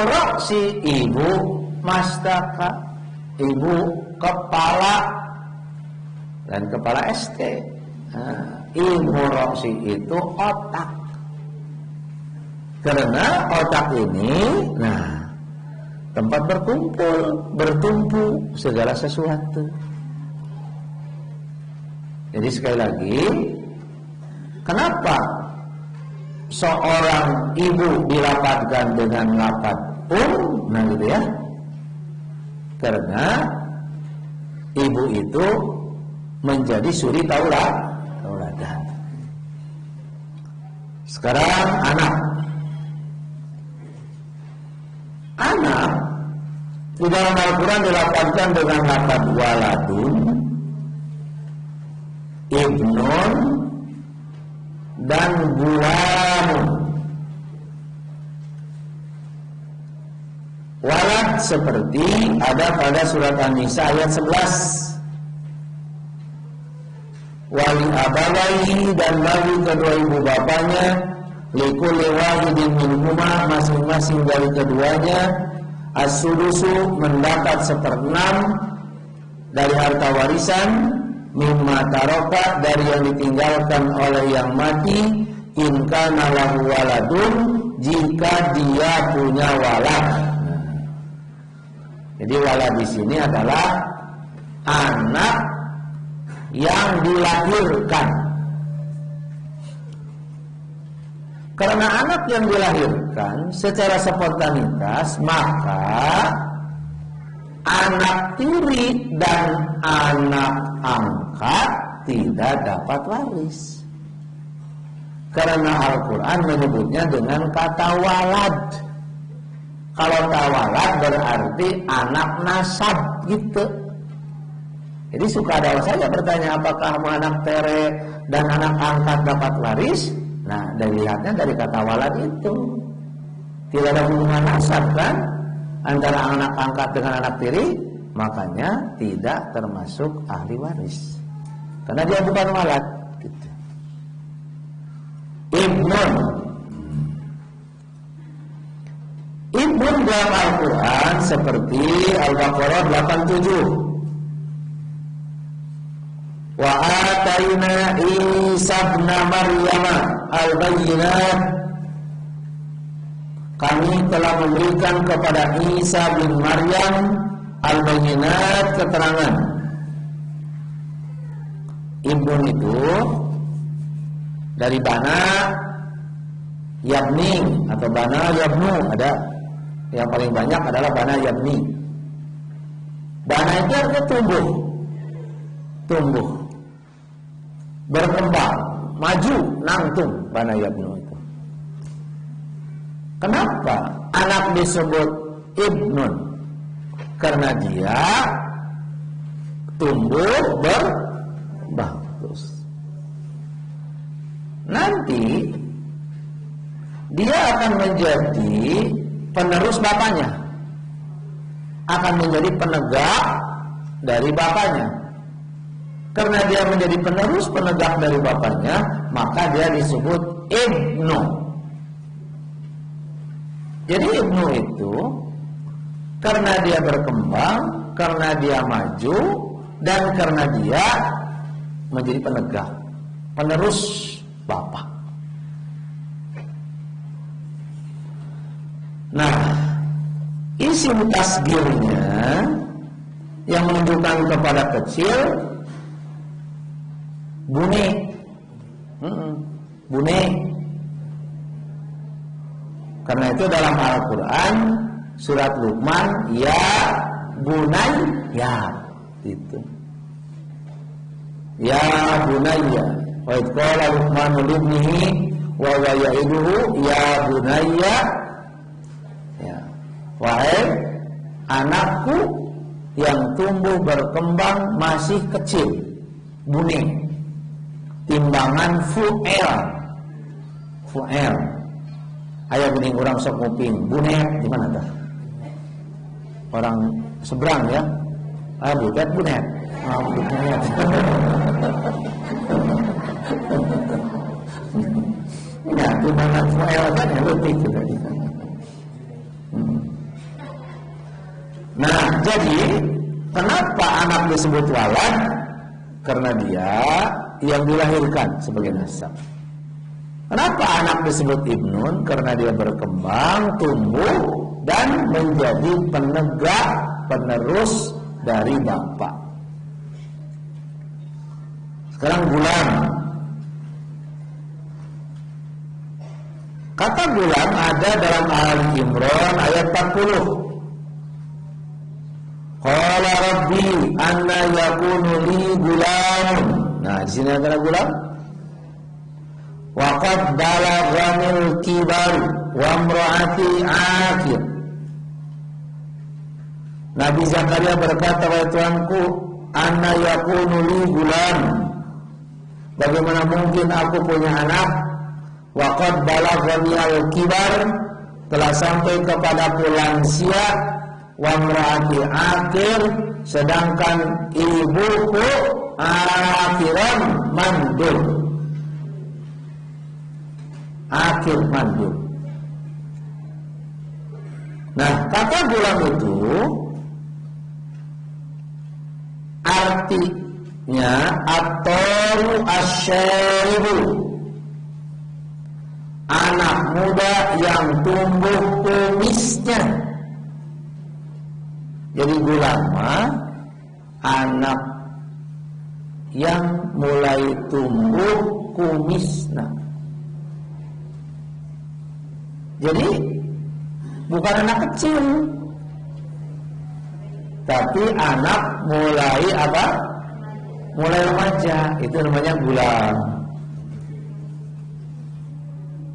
roksi ibu mastaka, ibu kepala, dan kepala ST. Ibu roksi itu otak. Karena otak ini, tempat bertumpu segala sesuatu. Jadi sekali lagi, kenapa seorang ibu dilapatkan dengan lapat gitu ya? Karena ibu itu menjadi suri tauladan. Sekarang anak di dalam Al-Quran dilapatkan dengan lapat waladun, ibnun, dan gulamun. Walad seperti ada pada surat An-Nisa ayat 11. Wali abawaihi, dan bagi kedua ibu bapaknya, likulli wahidin minhuma, masing-masing dari keduanya, as-sudusu, mendapat 1/6 dari harta warisan, mimma taroka, dari yang ditinggalkan oleh yang mati, in kana lahu waladun, jika dia punya walad. Jadi walad di sini adalah anak yang dilahirkan. Karena anak yang dilahirkan secara spontanitas, maka anak tiri dan anak angkat tidak dapat waris. Karena Al-Quran menyebutnya dengan kata walad. Kalau walad berarti anak nasab gitu. Jadi suka ada saja bertanya, apakah anak tere dan anak angkat dapat waris? Nah, dilihatnya dari kata walad itu. Tidak ada hubungan nasab kan antara anak angkat dengan anak tiri, makanya tidak termasuk ahli waris. Karena dia bukan walad gitu. Ibnun dalam Al-Quran seperti Al-Baqarah 87. Wa atayna Isa ibn Maryam al-bayyinat, kami telah memberikan kepada Isa bin Maryam al-bayyinat, keterangan. Ibn itu dari bana yabni atau bana yabnu, ada yang paling banyak adalah bana yabni. Bana itu artinya tumbuh, berkembang, maju, nangtung, bana yabnu itu. Kenapa anak disebut ibnun? Karena dia tumbuh berbagus. Nanti dia akan menjadi penerus bapaknya, akan menjadi penegak dari bapaknya. Karena dia menjadi penerus penegak dari bapaknya, maka dia disebut ibnu. Jadi ibnu itu karena dia berkembang, karena dia maju, dan karena dia menjadi penegak, penerus bapak. Nah, isim tasgirnya yang menunjukkan kepada kecil, bune. Karena itu dalam Al-Quran surat Luqman, ya bunayya, itu. Ya bunayya, wa idh qala Luqmanu libnihi wa huwa ya'iduhu ya bunayya, ya, wahai anakku yang tumbuh berkembang masih kecil, bune. Timbangan fu'el. Aya geuning urang sok nguping, bunet di mana tah? Orang seberang ya. Butet bunet. Bunet. mana fuel kan erotik tadi. Nah, jadi kenapa anak disebut walad? Karena dia yang dilahirkan sebagai nasab. Kenapa anak disebut ibnun? Karena dia berkembang, tumbuh dan menjadi penegak, penerus dari bapak. Sekarang gulam. Kata gulam ada dalam Al-Imran ayat 40. Qala rabbi anna yakunu li gulam. Nah, di sini ada gulam. Wa qad balaghanil kibar wa imraati aqir. Nabi Zakaria berkata, wahai Tuhanku, anna yakunu li gulam. Bagaimana mungkin aku punya anak? Wa qad balaghanil kibar, telah sampai kepadaku lansia, wa imraati aqir, sedangkan ibuku akhiran mandul. Akhir mandul. Nah, kata gulam itu artinya atau asyaribu, anak muda yang tumbuh kumisnya. Jadi gulama anak yang mulai tumbuh kumisnya. Jadi bukan anak kecil, tapi anak mulai apa? Mulai remaja, itu namanya gulam.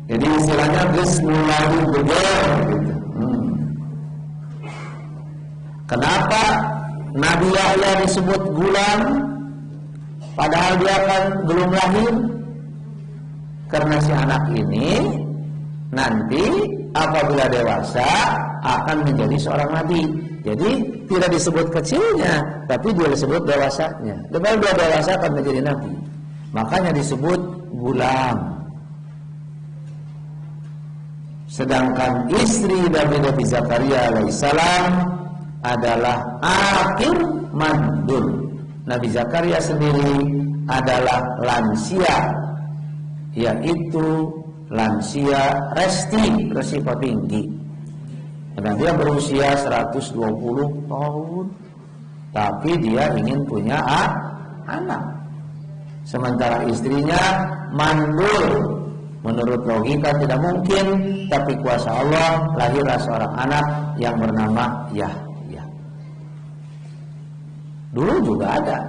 Jadi istilahnya geus mulai beger gitu. Kenapa Nabi Yahya disebut gulam padahal dia kan belum lahir? Karena si anak ini nanti apabila dewasa akan menjadi seorang nabi. Jadi tidak disebut kecilnya, tapi dia disebut dewasanya. Lepas dia dewasa akan menjadi nabi. Makanya disebut gulam. Sedangkan istri Nabi Zakaria alaihissalam adalah akhir mandul. Nabi Zakaria sendiri adalah lansia, yaitu lansia resiko tinggi. Karena dia berusia 120 tahun, tapi dia ingin punya anak. Sementara istrinya mandul. Menurut logika tidak mungkin, tapi kuasa Allah lahirlah seorang anak yang bernama Yahya. Dulu juga ada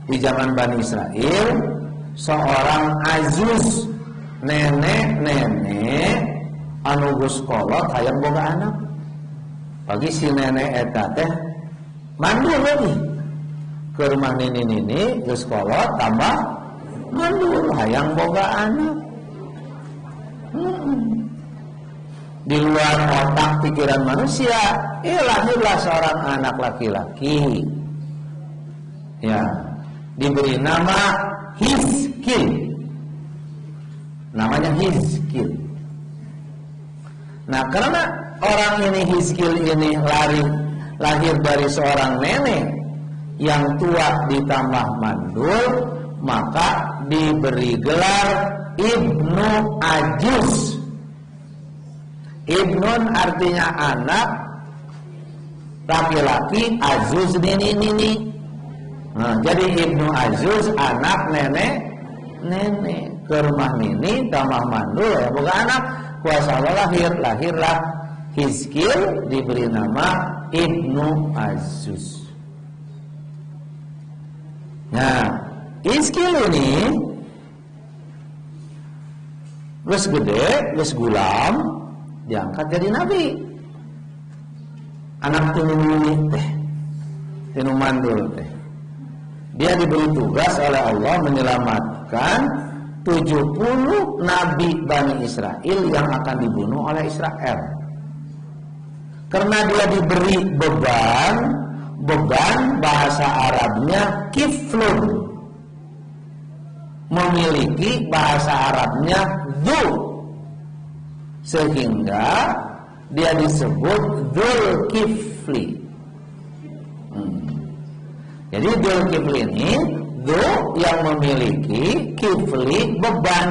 di zaman Bani Israel seorang azuz, nenek anu geus kolot hayang boga anak. Pagi si nenek eta teh mandul lagi ke rumah nini geus kolot tambah mandul hayang boga anak. Di luar otak pikiran manusia, lahirlah seorang anak laki-laki. Ya, diberi nama Hizkil. Namanya Hizkil. Nah, karena orang ini Hizkil ini lahir dari seorang nenek yang tua ditambah mandul, maka diberi gelar Ibnu Ajuz. Ibnun artinya anak laki-laki, Azuz nini. Nah, jadi Ibnu Ajuz anak nenek ke rumah nini tambah mandul ya bukan anak. Kuasa Allah lahirlah Hizkil, diberi nama Ibnu Ajuz. Nah, Hizkil ini geus gede, geus gulam, diangkat jadi nabi. Anak tinu teh, tinu mandul teh. Dia diberi tugas oleh Allah menyelamatkan 70 nabi Bani Israel yang akan dibunuh oleh Israel. Karena dia diberi beban bahasa Arabnya kiflun, memiliki bahasa Arabnya dzu, sehingga dia disebut Dzulkifli. Jadi Dzulkifli ini yang memiliki kifli beban,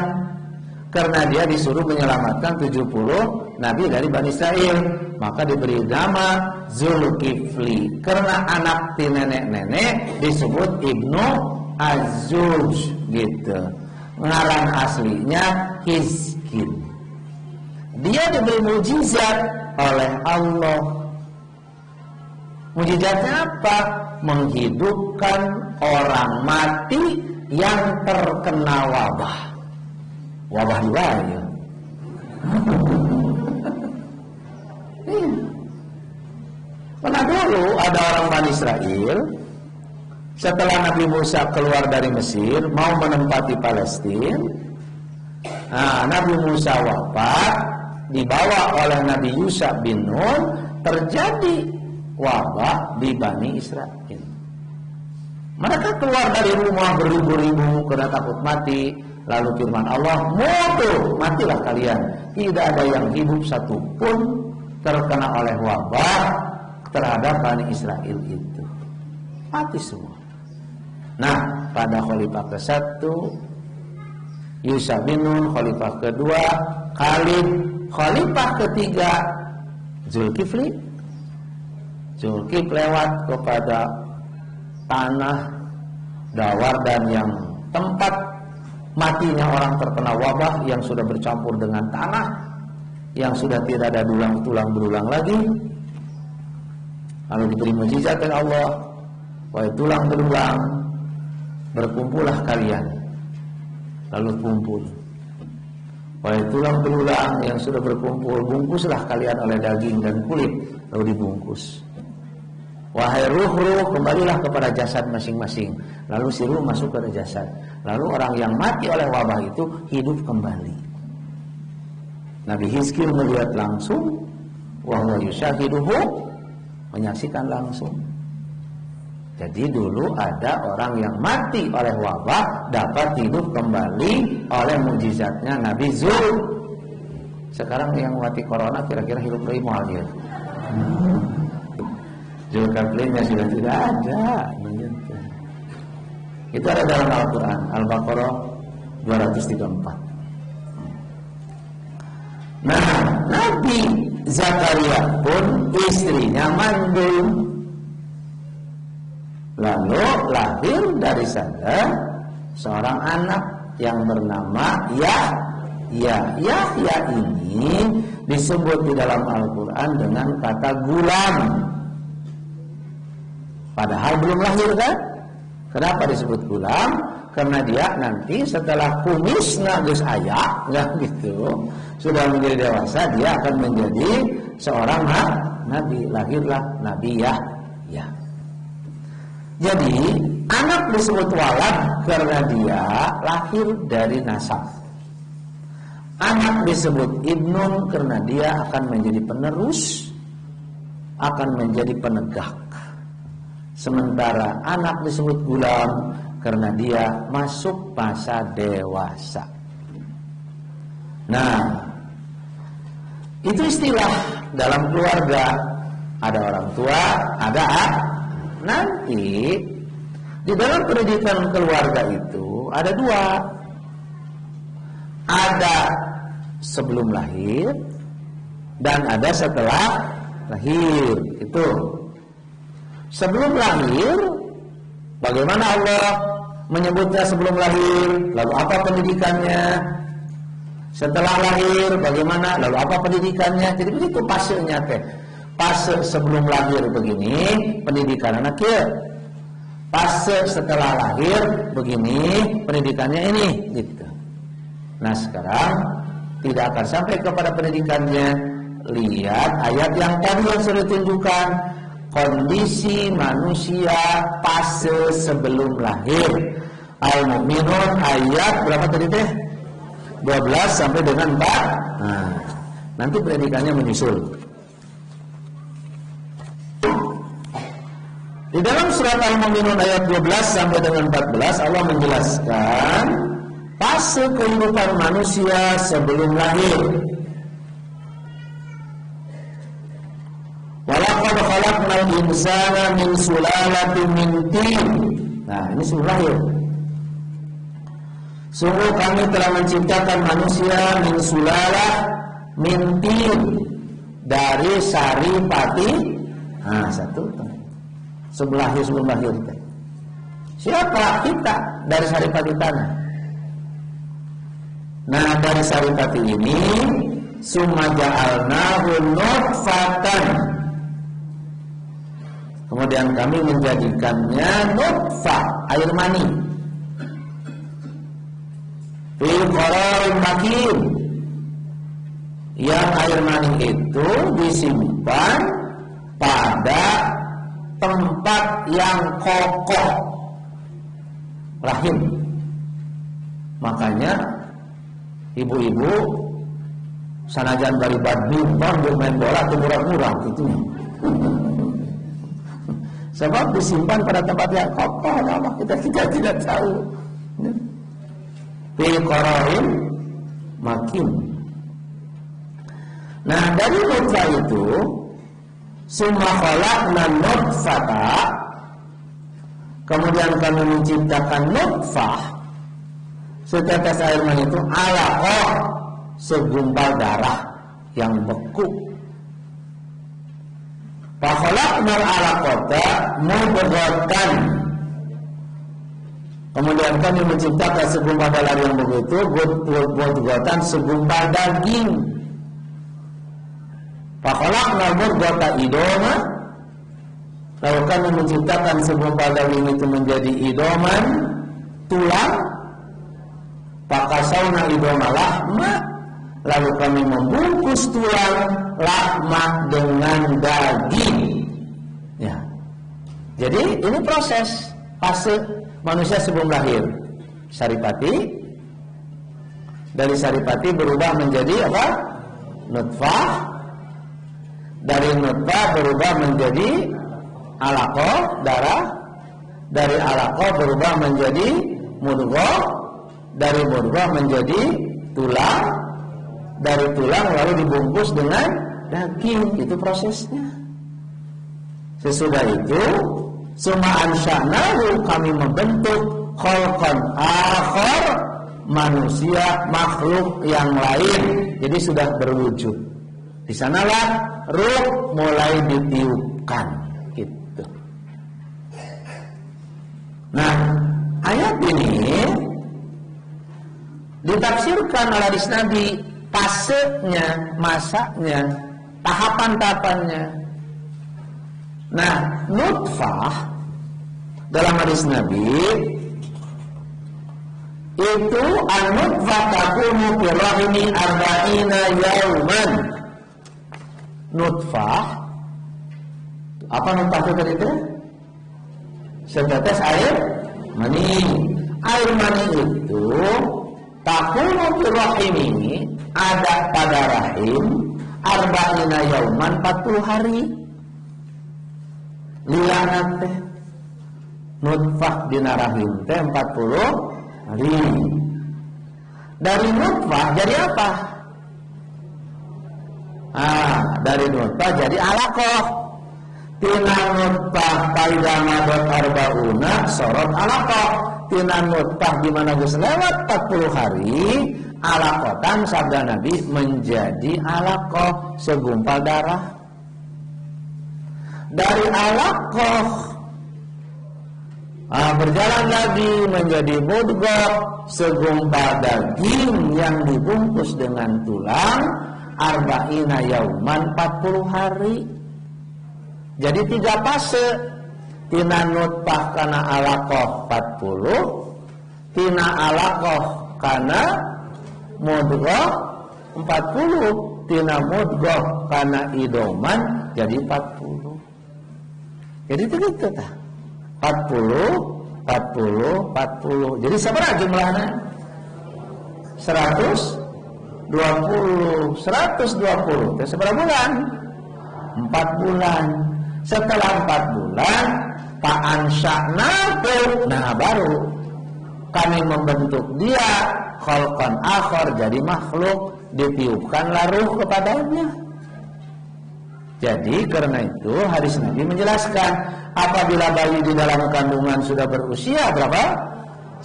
karena dia disuruh menyelamatkan 70 nabi dari Bani Israel, maka diberi nama Dzulkifli. Karena anak ti nenek-nenek disebut Ibnu Az-Zuj gitu. Ngaran aslinya Hizkil. Dia diberi mujizat oleh Allah. Mujizatnya apa? Menghidupkan orang mati yang terkena wabah. Wabah di mana? Pernah dulu ada orang Bani Israel, setelah Nabi Musa keluar dari Mesir mau menempati Palestina, Nabi Musa wafat, dibawa oleh Nabi Yusha bin Nun, terjadi wabah di Bani Israel. Mereka keluar dari rumah beribu-ribu karena takut mati. Lalu firman Allah, mutu, matilah kalian. Tidak ada yang hidup satupun terkena oleh wabah terhadap Bani Israel itu. Mati semua. Nah, pada khalifah ke-1 Yusha bin Nun, khalifah kedua Khalid, khalifah ketiga Dzulkifli. Dzulkifli lewat kepada tanah Dawardan yang tempat matinya orang terkena wabah yang sudah bercampur dengan tanah, yang sudah tidak ada tulang berulang lagi. Lalu diberi mujizat oleh Allah, wahai tulang berulang, berkumpullah kalian. Lalu kumpul. Wahai tulang berulang yang sudah berkumpul, bungkuslah kalian oleh daging dan kulit. Lalu dibungkus. Wahai ruh-ruh, kembalilah kepada jasad masing-masing. Lalu si ruh masuk ke jasad. Lalu orang yang mati oleh wabah itu hidup kembali. Nabi Hizkil melihat langsung, wa huwa yushahiduhu, menyaksikan langsung. Jadi dulu ada orang yang mati oleh wabah dapat hidup kembali oleh mujizatnya Nabi Zul. Sekarang yang mati corona kira-kira hidup dari mual ya. Zulkarnainnya sudah tidak ada. Itu ada dalam Al-Quran, Al-Baqarah 234. Nah, Nabi Zakaria pun istrinya mandul. Lalu lahir dari sana seorang anak yang bernama Yahya ini disebut di dalam Al-Quran dengan kata gulam. Padahal belum lahir kan? Kenapa disebut gulam? Karena dia nanti setelah kumisna geus aya, enggak gitu, sudah menjadi dewasa, dia akan menjadi seorang nabi. Lahirlah Nabi Yahya. Jadi anak disebut walad karena dia lahir dari nasab. Anak disebut ibnun karena dia akan menjadi penerus, akan menjadi penegak. Sementara anak disebut gulam karena dia masuk masa dewasa. Nah, itu istilah dalam keluarga. Ada orang tua, ada nanti di dalam pendidikan keluarga itu ada dua. Ada sebelum lahir dan ada setelah lahir. Itu sebelum lahir, bagaimana Allah menyebutnya sebelum lahir? Lalu apa pendidikannya? Setelah lahir, bagaimana? Lalu apa pendidikannya? Jadi begitu fasenya teh. Fase sebelum lahir begini, pendidikan anaknya. Fase setelah lahir begini, pendidikannya ini. Gitu. Nah sekarang tidak akan sampai kepada pendidikannya. Lihat ayat yang tadi yang sudah ditunjukkan. Kondisi manusia fase sebelum lahir. Al-Mu'minun ayat berapa tadi teh? 12 sampai dengan 4. Nah, nanti pendidikannya menyusul. Di dalam surat Al-Mu'minun ayat 12 sampai dengan 14 Allah menjelaskan fase kehidupan manusia sebelum lahir. insana min sulalatin min tin. Nah, ini sumber lahir. Sungguh kami telah menciptakan manusia min sulalah min tin, dari sari pati. Nah, satu. Sebelum lahir. Siapa? Kita dari sari pati tanah. Nah, dari sari pati ini summa ja'alnahu nutfatan. Kemudian kami menjadikannya nutfah, air mani. Fi qararin makin. Yang air mani itu disimpan pada tempat yang kokoh, rahim. Makanya ibu-ibu sanajan dari badminton bermain bola itu murah-murah gitu. Sebab disimpan pada tempat yang kokoh, mama kita tidak tahu. Fi qararin makin. Nah, dari nutfah itu summa khalaqna nutfata, kemudian kami menciptakan nutfah, setetes air mani itu alaqah, segumpal darah yang beku. Fa khalaqnal alaqata mudghatan, kemudian kami menciptakan segumpal darah yang begitu, mudghatan, segumpal daging. Fa khalaqnal mudghata idoma, lalu kami menciptakan segumpal daging itu menjadi idoman, tulang. Fa kasawna idoma lahma, lalu kami membungkus tulang lahma dengan daging. Ya. Jadi ini proses fase manusia sebelum lahir. Saripati, dari saripati berubah menjadi apa? Nutfah. Dari nutfah berubah menjadi alaqah, darah. Dari alaqah berubah menjadi mudghah. Dari mudghah menjadi tulang. Dari tulang lalu dibungkus dengan daging. Itu prosesnya. Sesudah itu summa ansha'nahu, kami membentuk khalqan akhar, manusia, makhluk yang lain. Jadi sudah berwujud. Di sanalah ruh mulai ditiupkan gitu. Nah, ayat ini ditafsirkan oleh hadis Nabi, fasenya, masanya, tahapan-tahapannya. Nah, nutfah dalam hadis Nabi itu an-nutfah takunu fi rahimi arba'ina yauman. Nutfah, apa nutfah itu tadi itu? Setetes air mani. Air mani itu takunu fi rahimi, ada pada rahim arba'ina yauman, 40 hari. Liangan teh nutfah dina rahim teh 40 hari. Dari nutfah jadi apa? Dari nutfah jadi alaqah. Tina nutfah faida madot arbauna sorot alaqah. Tina nutfah di mana geus lewat 40 hari, alaqatan sabda Nabi menjadi alaqah, segumpal darah. Dari alaqah berjalan lagi menjadi mudghah, segumpal daging yang dibungkus dengan tulang, arba'ina yauman, 40 hari. Jadi 3 fase. Tina nutfah kana alaqah 40, tina alaqah kana mudghah 40, tina mudghah kana idoman jadi 40. Jadi itu gitu tah. 40, 40, 40. Jadi seberapa jumlahnya? 120. 120. Itu seberapa bulan? 4 bulan. Setelah 4 bulan, fa'ansha'nahu. Nah, baru kami membentuk dia khalqan akhar, jadi makhluk, ditiupkanlah ruh kepadanya. Jadi karena itu hadis Nabi menjelaskan apabila bayi di dalam kandungan sudah berusia berapa?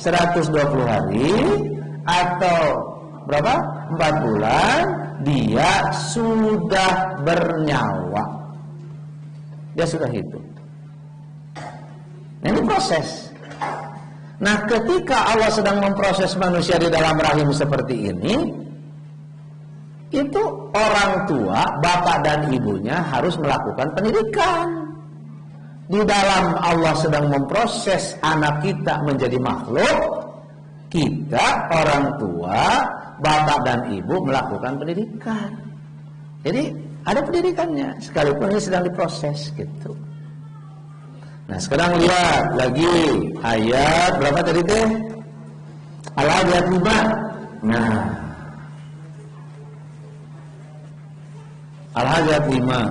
120 hari atau berapa? 4 bulan, dia sudah bernyawa. Dia sudah hidup. Nah, ini proses. Nah, ketika Allah sedang memproses manusia di dalam rahim seperti ini, itu orang tua, bapak dan ibunya harus melakukan pendidikan. Di dalam Allah sedang memproses anak kita menjadi makhluk, kita orang tua, bapak dan ibu melakukan pendidikan. Jadi ada pendidikannya, sekalipun ini sedang diproses gitu. Nah, sekarang lihat lagi ayat berapa tadi teh? Al-Ayat 5. Nah, Al-Ayat 5.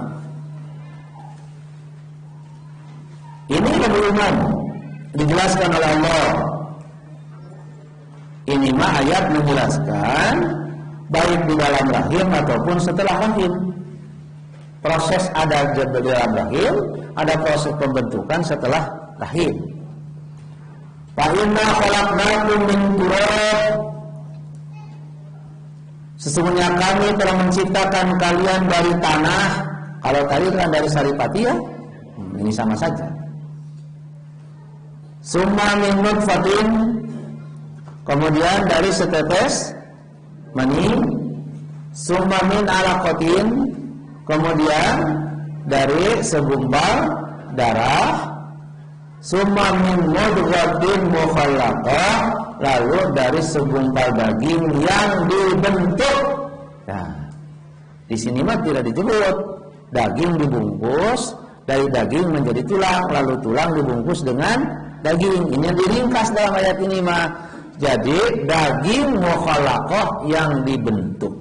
Ini kebetulan dijelaskan oleh Allah. Ini mah ayat menjelaskan baik di dalam rahim ataupun setelah rahim. Proses ada di dalam rahim, ada proses pembentukan setelah rahim. Fa inna khalaqnakum min turab. Sesungguhnya kami telah menciptakan kalian dari tanah. Kalau tadi kan dari saripati ya, ini sama saja. Summa min nutfatin, kemudian dari setetes mani. Summa min alaqatin, kemudian dari segumpal darah. Summa min mudghatin mukhallaqah, lalu dari segumpal daging yang dibentuk. Nah, di sini mah tidak disebut daging dibungkus, dari daging menjadi tulang, lalu tulang dibungkus dengan daging. Ini yang diringkas dalam ayat ini mah. Jadi daging mukhallaqah yang dibentuk.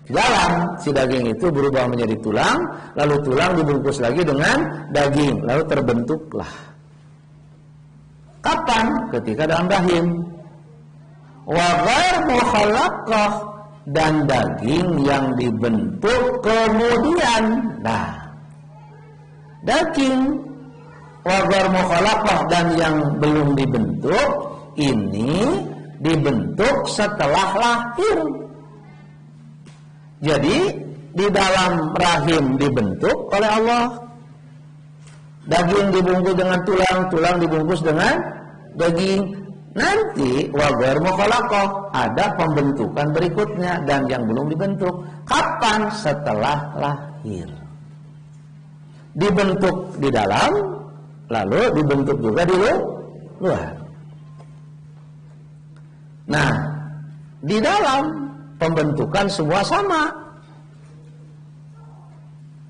Dalam si daging itu berubah menjadi tulang, lalu tulang dibungkus lagi dengan daging, lalu terbentuklah. Kapan? Ketika dalam rahim. Wa ghair mukhallaqah, dan daging yang dibentuk kemudian. Nah, daging wa ghair mukhallaqah dan yang belum dibentuk ini dibentuk setelah lahir. Jadi di dalam rahim dibentuk oleh Allah. Daging dibungkus dengan tulang, tulang dibungkus dengan daging. Nanti wa ghair mukhallaqah, ada pembentukan berikutnya dan yang belum dibentuk. Kapan? Setelah lahir. Dibentuk di dalam, lalu dibentuk juga di luar. Nah, di dalam pembentukan semua sama,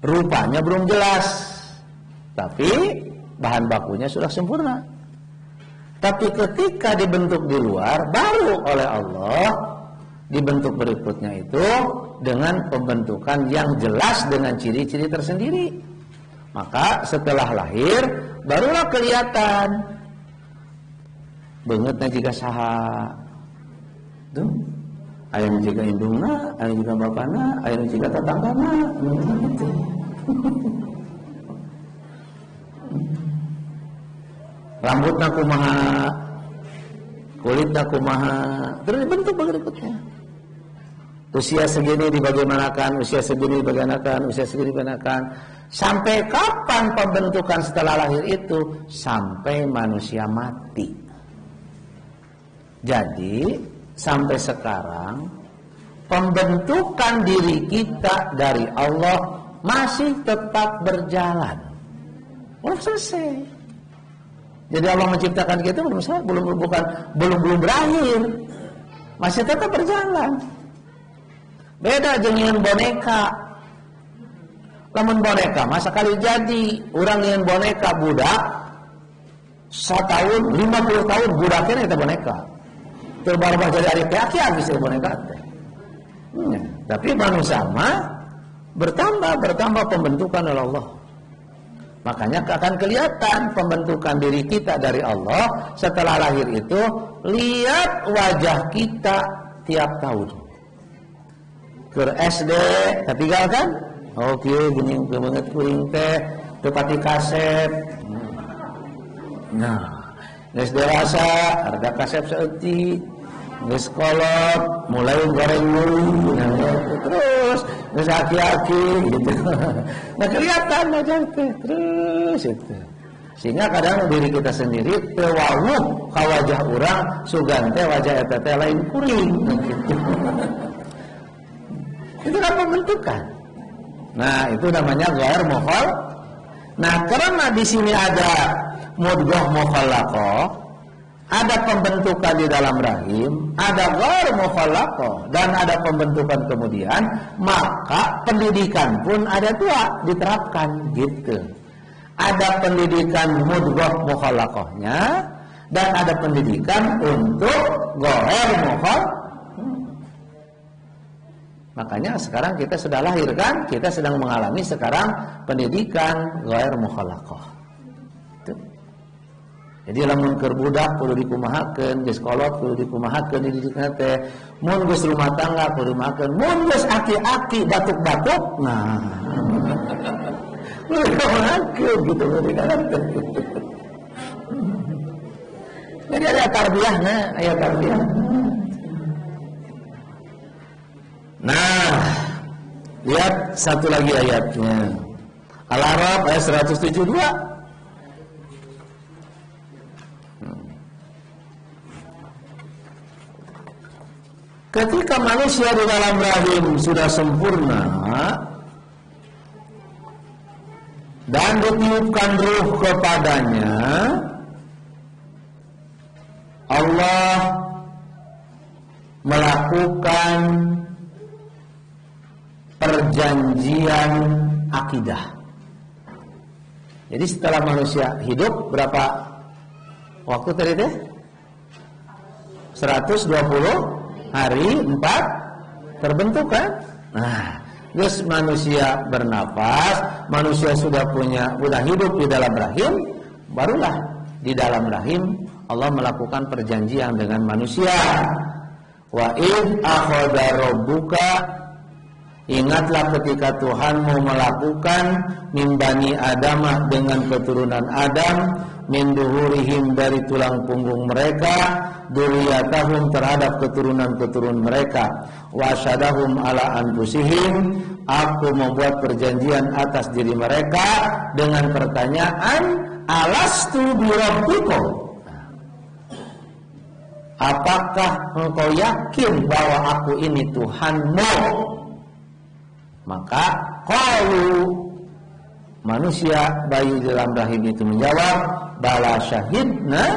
rupanya belum jelas, tapi bahan bakunya sudah sempurna. Tapi ketika dibentuk di luar, baru oleh Allah dibentuk berikutnya itu dengan pembentukan yang jelas dengan ciri-ciri tersendiri. Maka setelah lahir barulah kelihatan bangetnya jika saha tuh. Ayam jika indungna, ayam jika bapana, ayam jika tetanggana, gitu. Rambutnya kumaha, kulitnya kumaha, terus dibentuk berikutnya. Usia segini dibagaimanakan, usia segini dibagaimanakan, usia segini dibagaimanakan. Sampai kapan pembentukan setelah lahir itu? Sampai manusia mati. Jadi sampai sekarang pembentukan diri kita dari Allah masih tetap berjalan. Belum selesai. Jadi Allah menciptakan kita belum berakhir. Masih tetap berjalan. Beda dengan boneka. Lamun boneka masa kali jadi orang yang boneka budak 1 tahun, 50 tahun budaknya itu boneka. Terbarbar jadi adik aki habis boneka teh. Tapi manusia mah bertambah pembentukan oleh Allah. Makanya akan kelihatan pembentukan diri kita dari Allah setelah lahir itu. Lihat wajah kita tiap tahun. Ke SD ketinggalkan Oke, gini banget kuring teh tepati kaset. Nah, geus dewasa, harga kaset seeutik. Geus kolot, mulai goreng dulu. Nah, terus geus aki-aki gitu. Nah, kelihatan aja teh. Terus itu. Sehingga kadang diri kita sendiri teu wawuh ka wajah urang sugan teh wajah eta teh lain kuring gitu. Itu kan pembentukan. Nah, itu namanya ghair mukhal. Nah, karena di sini ada mudghah mukhallaqah, ada pembentukan di dalam rahim, ada ghair mukhallaqah dan ada pembentukan kemudian, maka pendidikan pun ada dua diterapkan gitu. Ada pendidikan mudghah mukhallaqahnya dan ada pendidikan untuk ghair mukhallaqah. Makanya sekarang kita sudah lahirkan, kita sedang mengalami sekarang pendidikan ghair mukhallaqah. Jadi lamun keur budak kudu dikumahakeun, geus kolot kudu dikumahakeun dididikna teh. Mun geus rumah tangga kudu makeun, mun geus aki-aki batuk-batuk, nah. Kumahakeun gitu dididikna teh. Jadi ada tarbiyahna, aya tarbiyah. Nah, lihat satu lagi ayatnya. Al-A'raf ayat 172. Ketika manusia di dalam rahim sudah sempurna dan ditiupkan ruh kepadanya, Allah melakukan perjanjian akidah. Jadi setelah manusia hidup berapa waktu tadi teh? 120 hari 4 terbentuk kan? Nah, terus manusia bernafas, manusia sudah hidup di dalam rahim, barulah di dalam rahim Allah melakukan perjanjian dengan manusia. Wa id akhadha rabbuka, ingatlah ketika Tuhanmu melakukan min bani Adamah dengan keturunan Adam, min duhurihim dari tulang punggung mereka, dzurriyyatahum terhadap keturunan-keturunan mereka, wa syadahum ala anfusihim, aku membuat perjanjian atas diri mereka dengan pertanyaan, alastu birabbikum, apakah engkau yakin bahwa aku ini Tuhanmu? Maka qalu, manusia bayi dalam rahim itu menjawab, bala syahidna,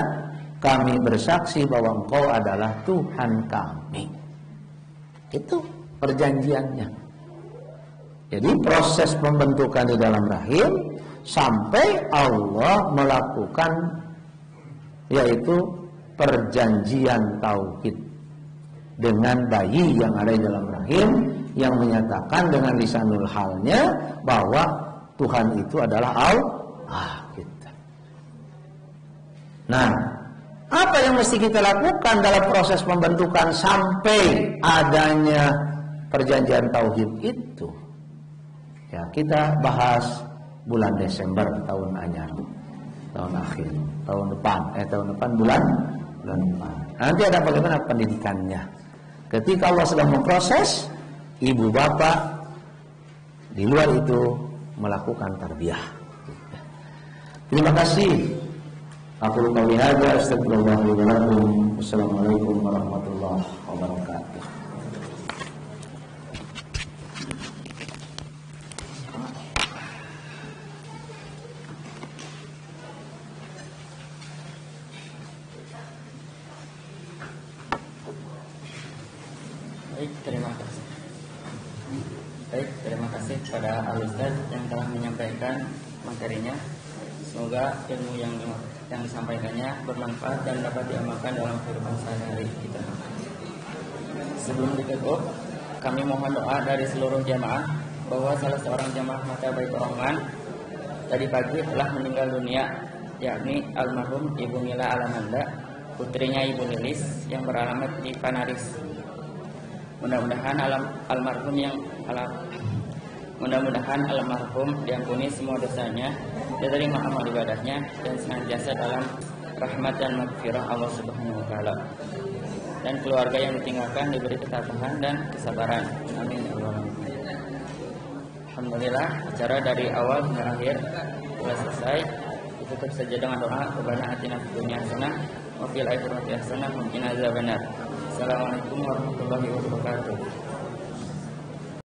kami bersaksi bahwa engkau adalah Tuhan kami. Itu perjanjiannya. Jadi proses pembentukan di dalam rahim sampai Allah melakukan yaitu perjanjian tauhid dengan bayi yang ada di dalam rahim, yang menyatakan dengan lisanul halnya bahwa Tuhan itu adalah Allah gitu. Nah, apa yang mesti kita lakukan dalam proses pembentukan sampai adanya perjanjian tauhid itu? Ya, kita bahas bulan Desember tahun anyar, tahun akhir, tahun depan bulan depan. Nanti ada bagaimana pendidikannya. Ketika Allah sedang memproses, ibu bapak di luar itu melakukan tarbiyah. Terima kasih. Aku qouli hadza astaghfirullah li wa lakum. Wassalamualaikum warahmatullahi wabarakatuh. Terima kasih kepada Al-Ustaz yang telah menyampaikan materinya. Semoga ilmu yang disampaikannya bermanfaat dan dapat diamalkan dalam kehidupan sehari-hari kita. Sebelum ditutup, kami mohon doa dari seluruh jamaah bahwa salah seorang jamaah Mata Baitur Rahman tadi pagi telah meninggal dunia, yakni almarhum Ibu Mila Alamanda, putrinya Ibu Lilis yang beralamat di Panaris. Mudah-mudahan Mudah-mudahan almarhum diampuni semua dosanya, diterima amal ibadahnya, dan senantiasa dalam rahmat dan maghfirah Allah Subhanahu wa taala. Dan keluarga yang ditinggalkan diberi ketabahan dan kesabaran. Amin ya rabbal alamin. Alhamdulillah, acara dari awal hingga akhir telah selesai. Ditutup saja dengan doa, Rabbana atina fid dunya hasanah wa fil akhirati hasanah wa qina adzabannar. Assalamualaikum warahmatullahi wabarakatuh.